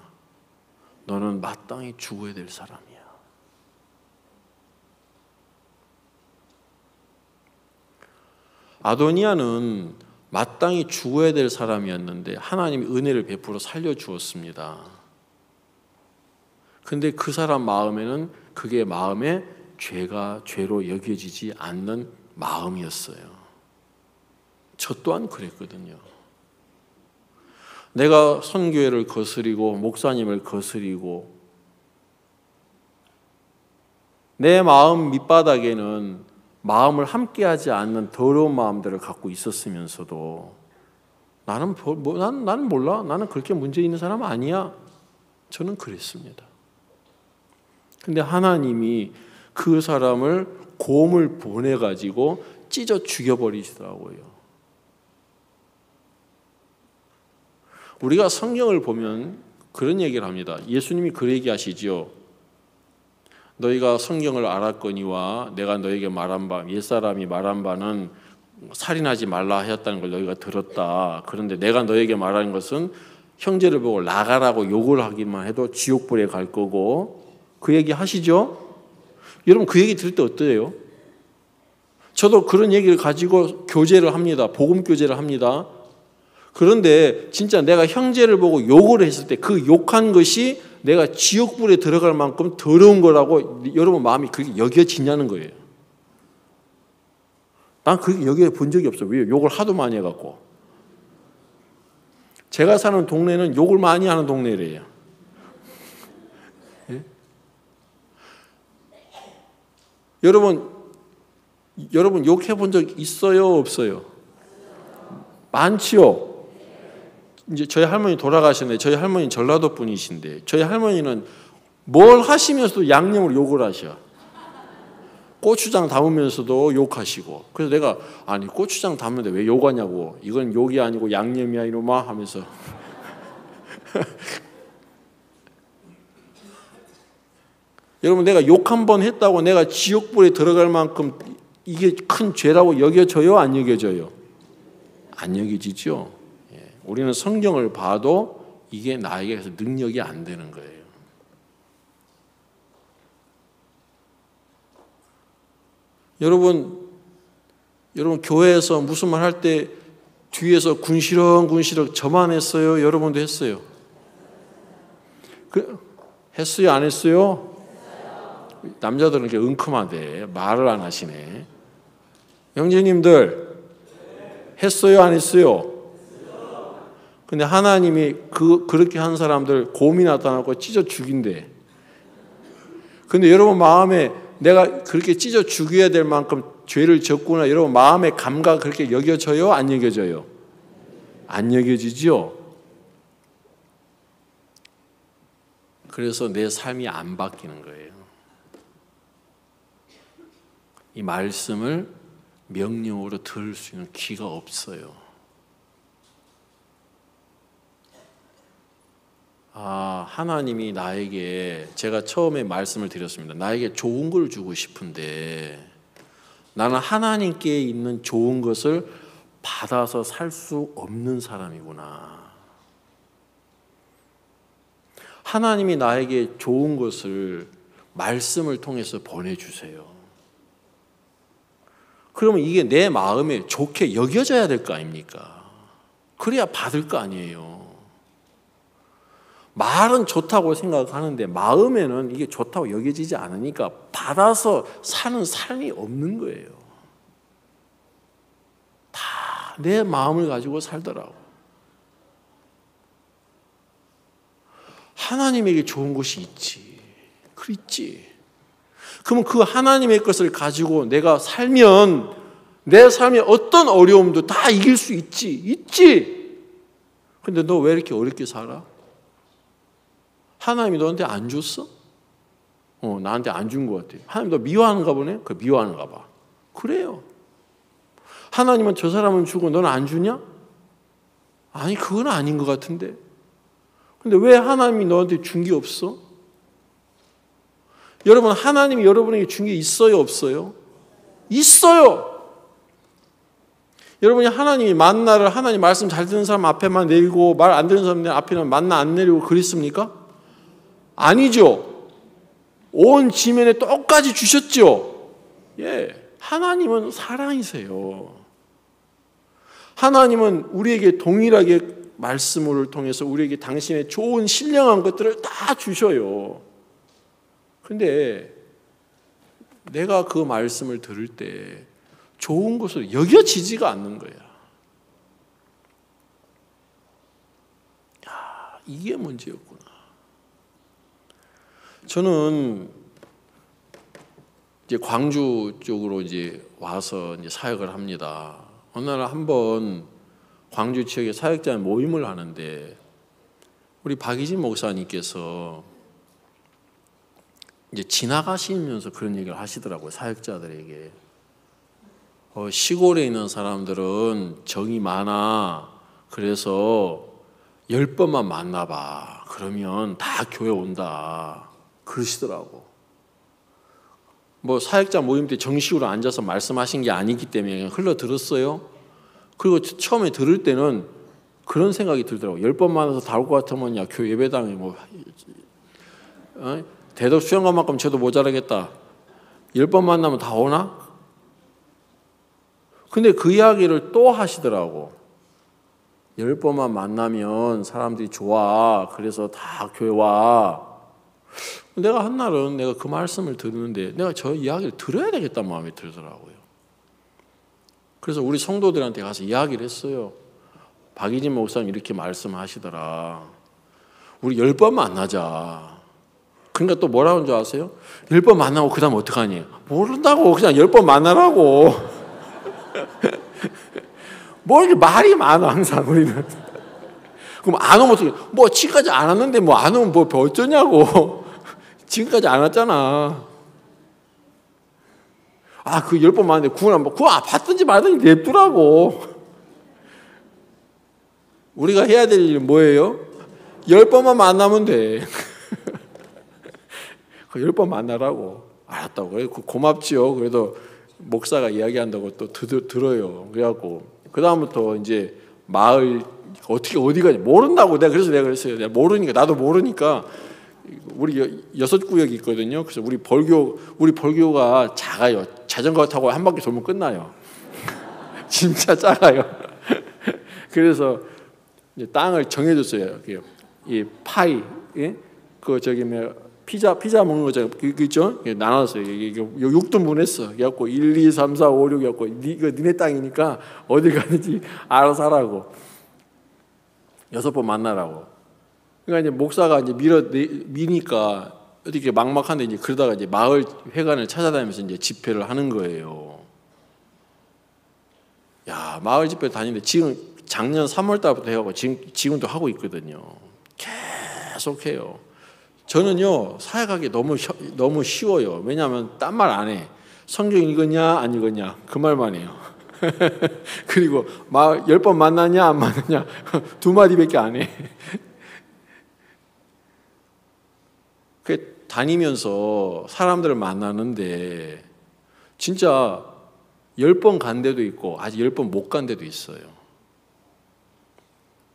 너는 마땅히 죽어야 될 사람이야. 아도니아는 마땅히 죽어야 될 사람이었는데 하나님이 은혜를 베풀어 살려주었습니다. 근데 그 사람 마음에는 그게 마음에 죄가 죄로 여겨지지 않는 마음이었어요. 저 또한 그랬거든요. 내가 선교회를 거스리고 목사님을 거스리고 내 마음 밑바닥에는 마음을 함께하지 않는 더러운 마음들을 갖고 있었으면서도 나는 몰라. 나는 그렇게 문제 있는 사람 아니야. 저는 그랬습니다. 근데 하나님이 그 사람을 곰을 보내가지고 찢어 죽여버리시더라고요. 우리가 성경을 보면 그런 얘기를 합니다. 예수님이 그 얘기하시죠. 너희가 성경을 알았거니와 내가 너에게 말한 바 옛사람이 말한 바는 살인하지 말라 하였다는 걸 너희가 들었다. 그런데 내가 너에게 말하는 것은 형제를 보고 나가라고 욕을 하기만 해도 지옥불에 갈 거고 그 얘기 하시죠? 여러분 그 얘기 들을 때 어때요? 저도 그런 얘기를 가지고 교제를 합니다. 복음 교제를 합니다. 그런데 진짜 내가 형제를 보고 욕을 했을 때 그 욕한 것이 내가 지옥불에 들어갈 만큼 더러운 거라고 여러분 마음이 그렇게 여겨지냐는 거예요. 난 그렇게 여겨본 적이 없어요. 왜? 욕을 하도 많이 해갖고. 제가 사는 동네는 욕을 많이 하는 동네래요. 예? 여러분 욕해본 적 있어요? 없어요? 많지요? 이제 저희 할머니 돌아가셨는데 저희 할머니 전라도 분이신데 저희 할머니는 뭘 하시면서도 양념으로 욕을 하셔. 고추장 담으면서도 욕하시고. 그래서 내가 아니 고추장 담는데 왜 욕하냐고. 이건 욕이 아니고 양념이야 이놈아 하면서. 여러분 내가 욕 한 번 했다고 내가 지옥불에 들어갈 만큼 이게 큰 죄라고 여겨져요? 안 여겨져요? 안 여겨지죠. 우리는 성경을 봐도 이게 나에게 능력이 안 되는 거예요. 여러분 교회에서 무슨 말 할 때 뒤에서 군시렁군시렁 저만 했어요? 여러분도 했어요? 했어요? 안 했어요? 남자들은 이렇게 응큼하대. 말을 안 하시네. 형제님들 했어요? 안 했어요? 근데 하나님이 그렇게 한 사람들 곰이 나타나고 찢어 죽인대. 근데 여러분 마음에 내가 그렇게 찢어 죽여야 될 만큼 죄를 졌구나. 여러분 마음의 감각 그렇게 여겨져요? 안 여겨져요? 안 여겨지죠? 그래서 내 삶이 안 바뀌는 거예요. 이 말씀을 명령으로 들을 수 있는 귀가 없어요. 하나님이 나에게 제가 처음에 말씀을 드렸습니다. 나에게 좋은 걸 주고 싶은데 나는 하나님께 있는 좋은 것을 받아서 살 수 없는 사람이구나. 하나님이 나에게 좋은 것을 말씀을 통해서 보내주세요. 그러면 이게 내 마음에 좋게 여겨져야 될 거 아닙니까? 그래야 받을 거 아니에요. 말은 좋다고 생각하는데 마음에는 이게 좋다고 여겨지지 않으니까 받아서 사는 삶이 없는 거예요. 다 내 마음을 가지고 살더라고. 하나님에게 좋은 것이 있지. 그렇지. 그러면 그 하나님의 것을 가지고 내가 살면 내 삶의 어떤 어려움도 다 이길 수 있지. 있지. 근데 너 왜 이렇게 어렵게 살아? 하나님이 너한테 안 줬어? 나한테 안 준 것 같아. 하나님 너 미워하는가 보네? 그 미워하는가 봐. 그래요. 하나님은 저 사람은 주고 너는 안 주냐? 아니 그건 아닌 것 같은데. 근데 왜 하나님이 너한테 준 게 없어? 여러분 하나님이 여러분에게 준 게 있어요? 없어요? 있어요. 여러분이 하나님이 만나를 하나님 말씀 잘 듣는 사람 앞에만 내리고 말 안 듣는 사람 앞에는 만나 안 내리고 그랬습니까? 아니죠. 온 지면에 똑같이 주셨죠. 예, 하나님은 사랑이세요. 하나님은 우리에게 동일하게 말씀을 통해서 우리에게 당신의 좋은 신령한 것들을 다 주셔요. 근데 내가 그 말씀을 들을 때 좋은 것으로 여겨지지가 않는 거야. 야, 이게 문제였구나. 저는 이제 광주 쪽으로 이제 와서 이제 사역을 합니다. 어느 날 한번 광주 지역에 사역자 모임을 하는데 우리 박희진 목사님께서 이제 지나가시면서 그런 얘기를 하시더라고요. 사역자들에게. 시골에 있는 사람들은 정이 많아. 그래서 10번만 만나봐. 그러면 다 교회 온다. 그러시더라고. 뭐 사역자 모임 때 정식으로 앉아서 말씀하신 게 아니기 때문에 그냥 흘러들었어요. 그리고 처음에 들을 때는 그런 생각이 들더라고요. 10번 만나서 다 올 것 같으면 야 교회 예배당에 뭐 대덕 수영관만큼 쳐도 모자라겠다. 10번 만나면 다 오나? 근데 그 이야기를 또 하시더라고. 10번만 만나면 사람들이 좋아. 그래서 다 교회 와. 내가 한날은 내가 그 말씀을 듣는데 내가 저 이야기를 들어야 되겠다는 마음이 들더라고요. 그래서 우리 성도들한테 가서 이야기를 했어요. 박희진 목사님 이렇게 말씀하시더라. 우리 10번 만나자. 그러니까 또 뭐라고 하는 줄 아세요? 10번 만나고 그 다음 어떡하니? 모른다고. 그냥 10번 만나라고. 뭐 이렇게 말이 많아 항상 우리는. 그럼 안 오면 어떡해? 뭐 지금까지 안 왔는데 뭐 안 오면 뭐 어쩌냐고. 지금까지 안 왔잖아. 그 10번 만났는데 구원 받든지 말든지 냅두라고. 우리가 해야 될 일은 뭐예요? 10번만 만나면 돼. 10번 만나라고. 알았다고. 그래 고맙지요. 그래도 목사가 이야기한다고 또 들어요. 그래갖고 그 다음부터 이제 마을 어떻게 어디 가냐 모른다고. 내가 그랬어요. 내가 모르니까 나도 모르니까 우리 6구역이 있거든요. 그래서 우리 벌교가 작아요. 자전거 타고 한 바퀴 돌면 끝나요. 진짜 작아요. 그래서 이제 땅을 정해줬어요. 이 파이, 예? 그 저기 피자 먹는 거죠. 그 있죠? 나눴어요. 6등분했어. 그래갖고 1, 2, 3, 4, 5, 6 해갖고 니네 땅이니까 어디 가는지 알아서 하라고. 6번 만나라고. 그러니까 이제 목사가 이제 미니까 어떻게 막막한데 이제 그러다가 이제 마을 회관을 찾아다니면서 이제 집회를 하는 거예요. 야, 마을 집회 다니는데 지금 작년 3월 달부터 해갖고 지금도 하고 있거든요. 계속해요. 저는요 사역하기 너무 쉬워요. 왜냐하면 딴 말 안 해. 성경 읽었냐 안 읽었냐 그 말만 해요. 그리고 10번 만났냐 안 만났냐 2마디밖에 안 해. 다니면서 사람들을 만나는데 진짜 10번 간 데도 있고 아직 10번 못 간 데도 있어요.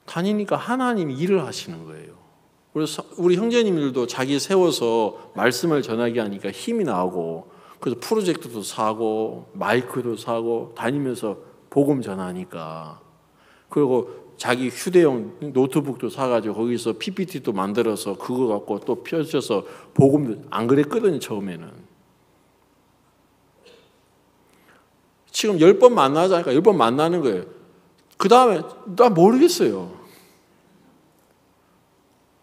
다니니까 하나님이 일을 하시는 거예요. 그래서 우리 형제님들도 자기 세워서 말씀을 전하게 하니까 힘이 나고 그래서 프로젝트도 사고 마이크도 사고 다니면서 복음 전하니까 그리고 자기 휴대용 노트북도 사가지고 거기서 PPT도 만들어서 그거 갖고 또 펼쳐서 복음도 안 그랬거든요 처음에는. 지금 10번 만나자니까 10번 만나는 거예요. 그 다음에 나 모르겠어요.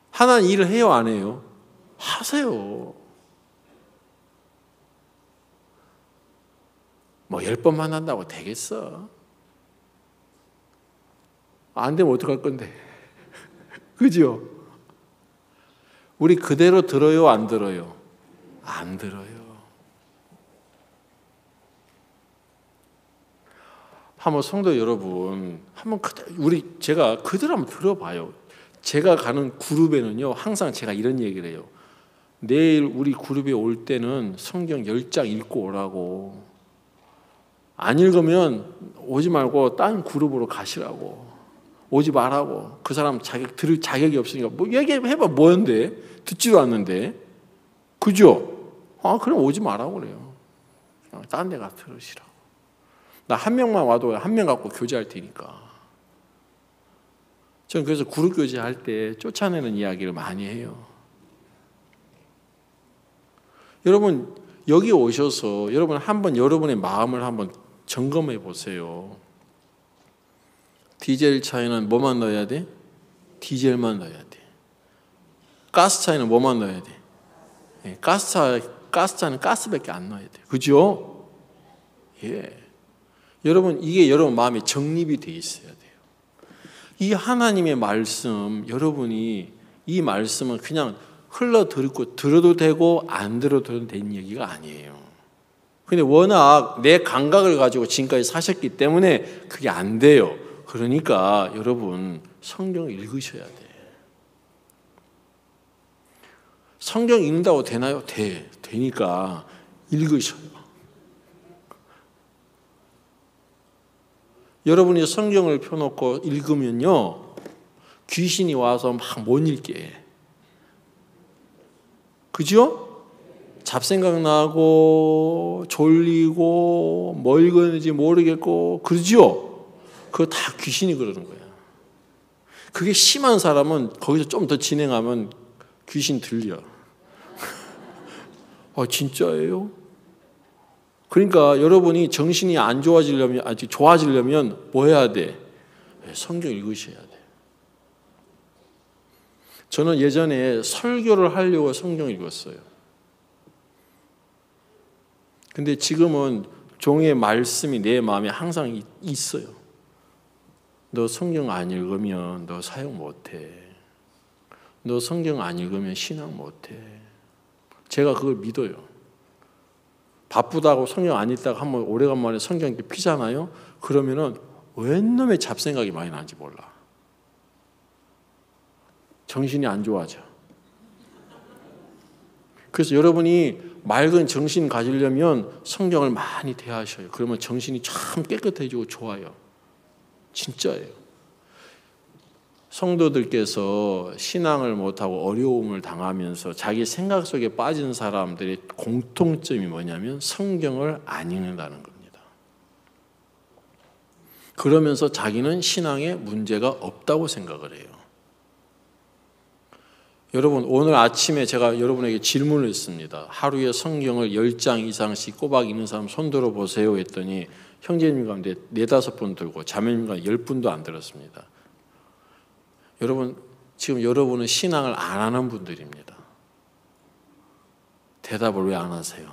하나님 일을 해요 안 해요? 하세요. 뭐 10번 만난다고 되겠어? 안 되면 어떡할 건데? 그죠? 우리 그대로 들어요 안 들어요? 안 들어요. 한번 성도 여러분 한번 제가 그대로 한번 들어봐요. 제가 가는 그룹에는요 항상 제가 이런 얘기를 해요. 내일 우리 그룹에 올 때는 성경 10장 읽고 오라고. 안 읽으면 오지 말고 딴 그룹으로 가시라고. 오지 말라고. 그 사람 들을 자격이 없으니까 뭐 얘기해봐 뭐였는데 듣지도 않는데 그죠? 그럼 오지 말라고 그래요. 딴 데 가서 들으시라고. 나 한 명만 와도 한 명 갖고 교제할 테니까. 저는 그래서 그룹 교제할 때 쫓아내는 이야기를 많이 해요. 여러분 여기 오셔서 여러분 한번 여러분의 마음을 한번 점검해 보세요. 디젤 차에는 뭐만 넣어야 돼? 디젤만 넣어야 돼. 가스 차에는 뭐만 넣어야 돼? 가스차는 가스밖에 안 넣어야 돼. 그죠? 예. 여러분 이게 여러분 마음에 정립이 돼 있어야 돼요. 이 하나님의 말씀, 여러분이 이 말씀은 그냥 흘러 들어도 되고 안 들어도 되는 얘기가 아니에요. 근데 워낙 내 감각을 가지고 지금까지 사셨기 때문에 그게 안 돼요. 그러니까 여러분 성경을 읽으셔야 돼. 성경 읽는다고 되나요? 되니까 읽으셔요. 여러분이 성경을 펴놓고 읽으면요, 귀신이 와서 막 못 읽게 해. 그죠? 잡생각 나고 졸리고 뭐 읽었는지 모르겠고 그러죠? 그거 다 귀신이 그러는 거야. 그게 심한 사람은 거기서 좀 더 진행하면 귀신 들려. 진짜예요? 그러니까 여러분이 정신이 안 좋아지려면, 아직 좋아지려면 뭐 해야 돼? 성경 읽으셔야 돼. 저는 예전에 설교를 하려고 성경을 읽었어요. 근데 지금은 종의 말씀이 내 마음에 항상 있어요. 너 성경 안 읽으면 너 사역 못해. 너 성경 안 읽으면 신앙 못해. 제가 그걸 믿어요. 바쁘다고 성경 안 읽다가 한번 오래간만에 성경 읽기 피잖아요. 그러면은 웬 놈의 잡생각이 많이 나는지 몰라. 정신이 안 좋아져. 그래서 여러분이 맑은 정신 가지려면 성경을 많이 대하셔요. 그러면 정신이 참 깨끗해지고 좋아요. 진짜예요. 성도들께서 신앙을 못하고 어려움을 당하면서 자기 생각 속에 빠진 사람들의 공통점이 뭐냐면 성경을 안 읽는다는 겁니다. 그러면서 자기는 신앙에 문제가 없다고 생각을 해요. 여러분 오늘 아침에 제가 여러분에게 질문을 했습니다. 하루에 성경을 10장 이상씩 꼬박 읽는 사람 손 들어보세요 했더니 형제님 가운데 4-5분 들고 자매님 가운데 10분도 안 들었습니다. 여러분 지금 여러분은 신앙을 안 하는 분들입니다. 대답을 왜 안 하세요?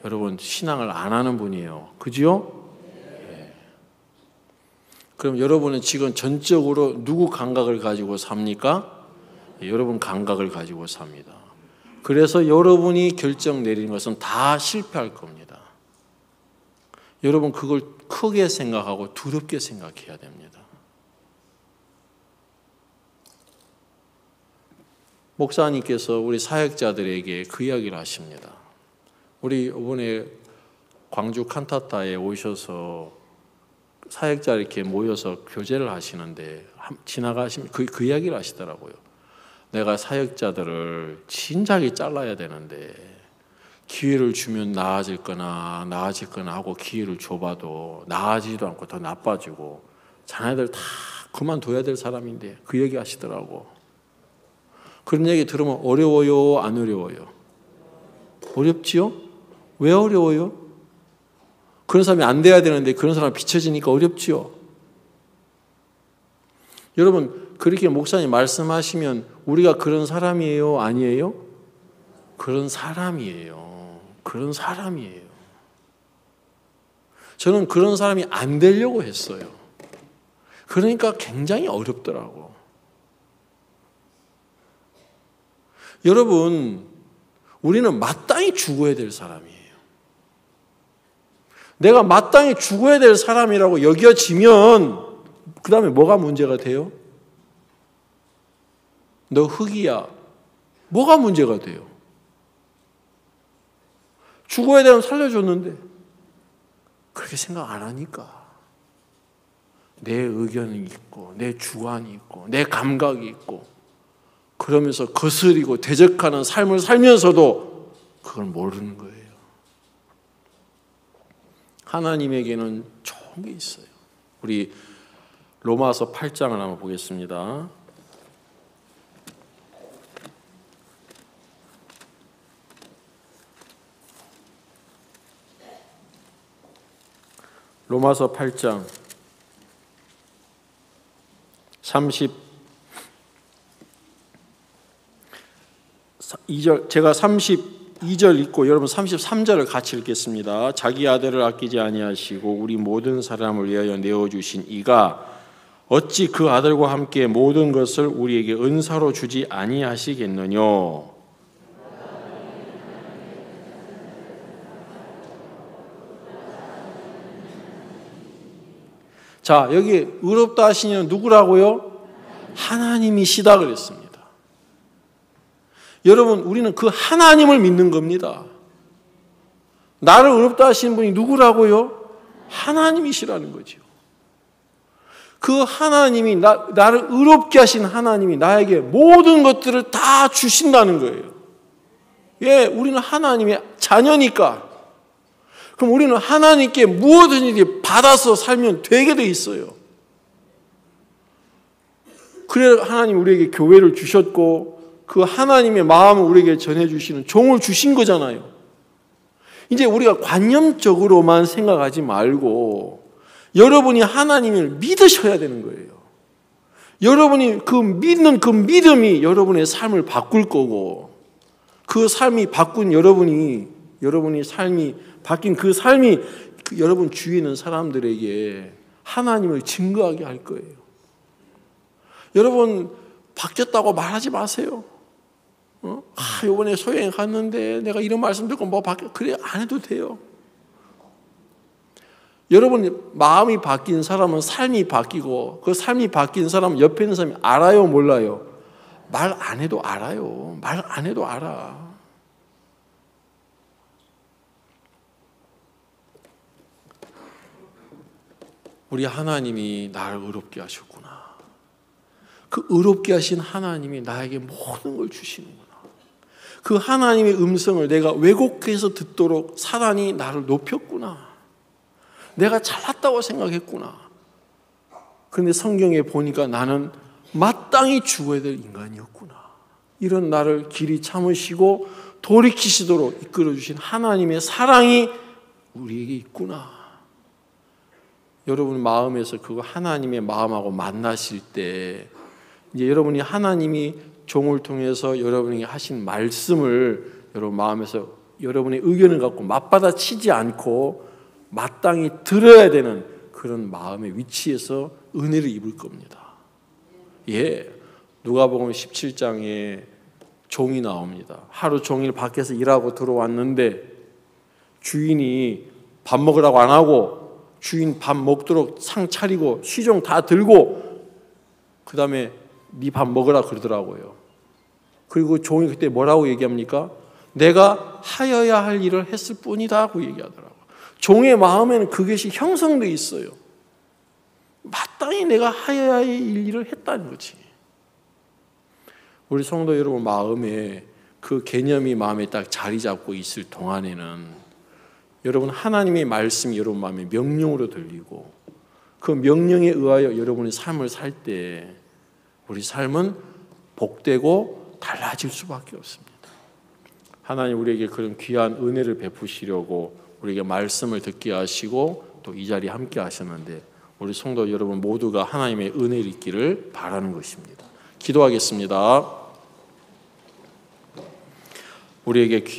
여러분 신앙을 안 하는 분이에요. 그죠? 네. 그럼 여러분은 지금 전적으로 누구 감각을 가지고 삽니까? 여러분 감각을 가지고 삽니다. 그래서 여러분이 결정 내리는 것은 다 실패할 겁니다. 여러분 그걸 크게 생각하고 두렵게 생각해야 됩니다. 목사님께서 우리 사역자들에게 그 이야기를 하십니다. 우리 이번에 광주 칸타타에 오셔서 사역자 이렇게 모여서 교제를 하시는데 지나가시면 그 이야기를 하시더라고요. 내가 사역자들을 진작에 잘라야 되는데 기회를 주면 나아질 거나 하고 기회를 줘봐도 나아지지도 않고 더 나빠지고 자네들 다 그만둬야 될 사람인데 그 얘기 하시더라고. 그런 얘기 들으면 어려워요? 안 어려워요? 어렵지요? 왜 어려워요? 그런 사람이 안 돼야 되는데 그런 사람 비춰지니까 어렵지요? 여러분 그렇게 목사님 말씀하시면 우리가 그런 사람이에요? 아니에요? 그런 사람이에요. 그런 사람이에요. 저는 그런 사람이 안 되려고 했어요. 그러니까 굉장히 어렵더라고. 여러분, 우리는 마땅히 죽어야 될 사람이에요. 내가 마땅히 죽어야 될 사람이라고 여겨지면 그 다음에 뭐가 문제가 돼요? 너 흙이야. 뭐가 문제가 돼요? 죽어야 되면 살려줬는데 그렇게 생각 안 하니까 내 의견이 있고 내 주관이 있고 내 감각이 있고 그러면서 거스리고 대적하는 삶을 살면서도 그걸 모르는 거예요. 하나님에게는 좋은 게 있어요. 우리 로마서 8장을 한번 보겠습니다. 로마서 8장 32절, 제가 32절 읽고 여러분 33절을 같이 읽겠습니다. 자기 아들을 아끼지 아니하시고 우리 모든 사람을 위하여 내어주신 이가 어찌 그 아들과 함께 모든 것을 우리에게 은사로 주지 아니하시겠느뇨. 자, 여기 의롭다 하신 이는 누구라고요? 하나님이시다 그랬습니다. 여러분, 우리는 그 하나님을 믿는 겁니다. 나를 의롭다 하시는 분이 누구라고요? 하나님이시라는 거죠. 그 하나님이 나를 의롭게 하신 하나님이 나에게 모든 것들을 다 주신다는 거예요. 예, 우리는 하나님의 자녀니까. 그럼 우리는 하나님께 무엇이든지 받아서 살면 되게 돼 있어요. 그래 하나님 우리에게 교회를 주셨고 그 하나님의 마음을 우리에게 전해주시는 종을 주신 거잖아요. 이제 우리가 관념적으로만 생각하지 말고 여러분이 하나님을 믿으셔야 되는 거예요. 여러분이 그 믿는 그 믿음이 여러분의 삶을 바꿀 거고 그 삶이 바꾼 여러분이 삶이 바뀐 그 삶이 여러분 주위에 있는 사람들에게 하나님을 증거하게 할 거예요. 여러분 바뀌었다고 말하지 마세요. 이번에 소여행 갔는데 내가 이런 말씀 듣고 뭐 바뀌어 그래 안 해도 돼요. 여러분 마음이 바뀐 사람은 삶이 바뀌고 그 삶이 바뀐 사람은 옆에 있는 사람이 알아요 몰라요? 말 안 해도 알아요. 말 안 해도 알아. 우리 하나님이 나를 의롭게 하셨구나. 그 의롭게 하신 하나님이 나에게 모든 걸 주시는구나. 그 하나님의 음성을 내가 왜곡해서 듣도록 사단이 나를 높였구나. 내가 잘났다고 생각했구나. 그런데 성경에 보니까 나는 마땅히 죽어야 될 인간이었구나. 이런 나를 길이 참으시고 돌이키시도록 이끌어주신 하나님의 사랑이 우리에게 있구나. 여러분 마음에서 그거 하나님의 마음하고 만나실 때 이제 여러분이 하나님이 종을 통해서 여러분에게 하신 말씀을 여러분 마음에서 여러분의 의견을 갖고 맞받아치지 않고 마땅히 들어야 되는 그런 마음의 위치에서 은혜를 입을 겁니다. 예, 누가복음 17장에 종이 나옵니다. 하루 종일 밖에서 일하고 들어왔는데 주인이 밥 먹으라고 안 하고 주인 밥 먹도록 상 차리고 시종 다 들고 그 다음에 네 밥 먹으라 그러더라고요. 그리고 종이 그때 뭐라고 얘기합니까? 내가 하여야 할 일을 했을 뿐이다 하고 얘기하더라고요. 종의 마음에는 그것이 형성되어 있어요. 마땅히 내가 하여야 할 일을 했다는 거지. 우리 성도 여러분 마음에 그 개념이 마음에 딱 자리 잡고 있을 동안에는 여러분 하나님의 말씀이 여러분 마음에 명령으로 들리고 그 명령에 의하여 여러분의 삶을 살 때 우리 삶은 복되고 달라질 수밖에 없습니다. 하나님 우리에게 그런 귀한 은혜를 베푸시려고 우리에게 말씀을 듣게 하시고 또 이 자리에 함께 하셨는데 우리 성도 여러분 모두가 하나님의 은혜를 있기를 바라는 것입니다. 기도하겠습니다. 우리에게 귀한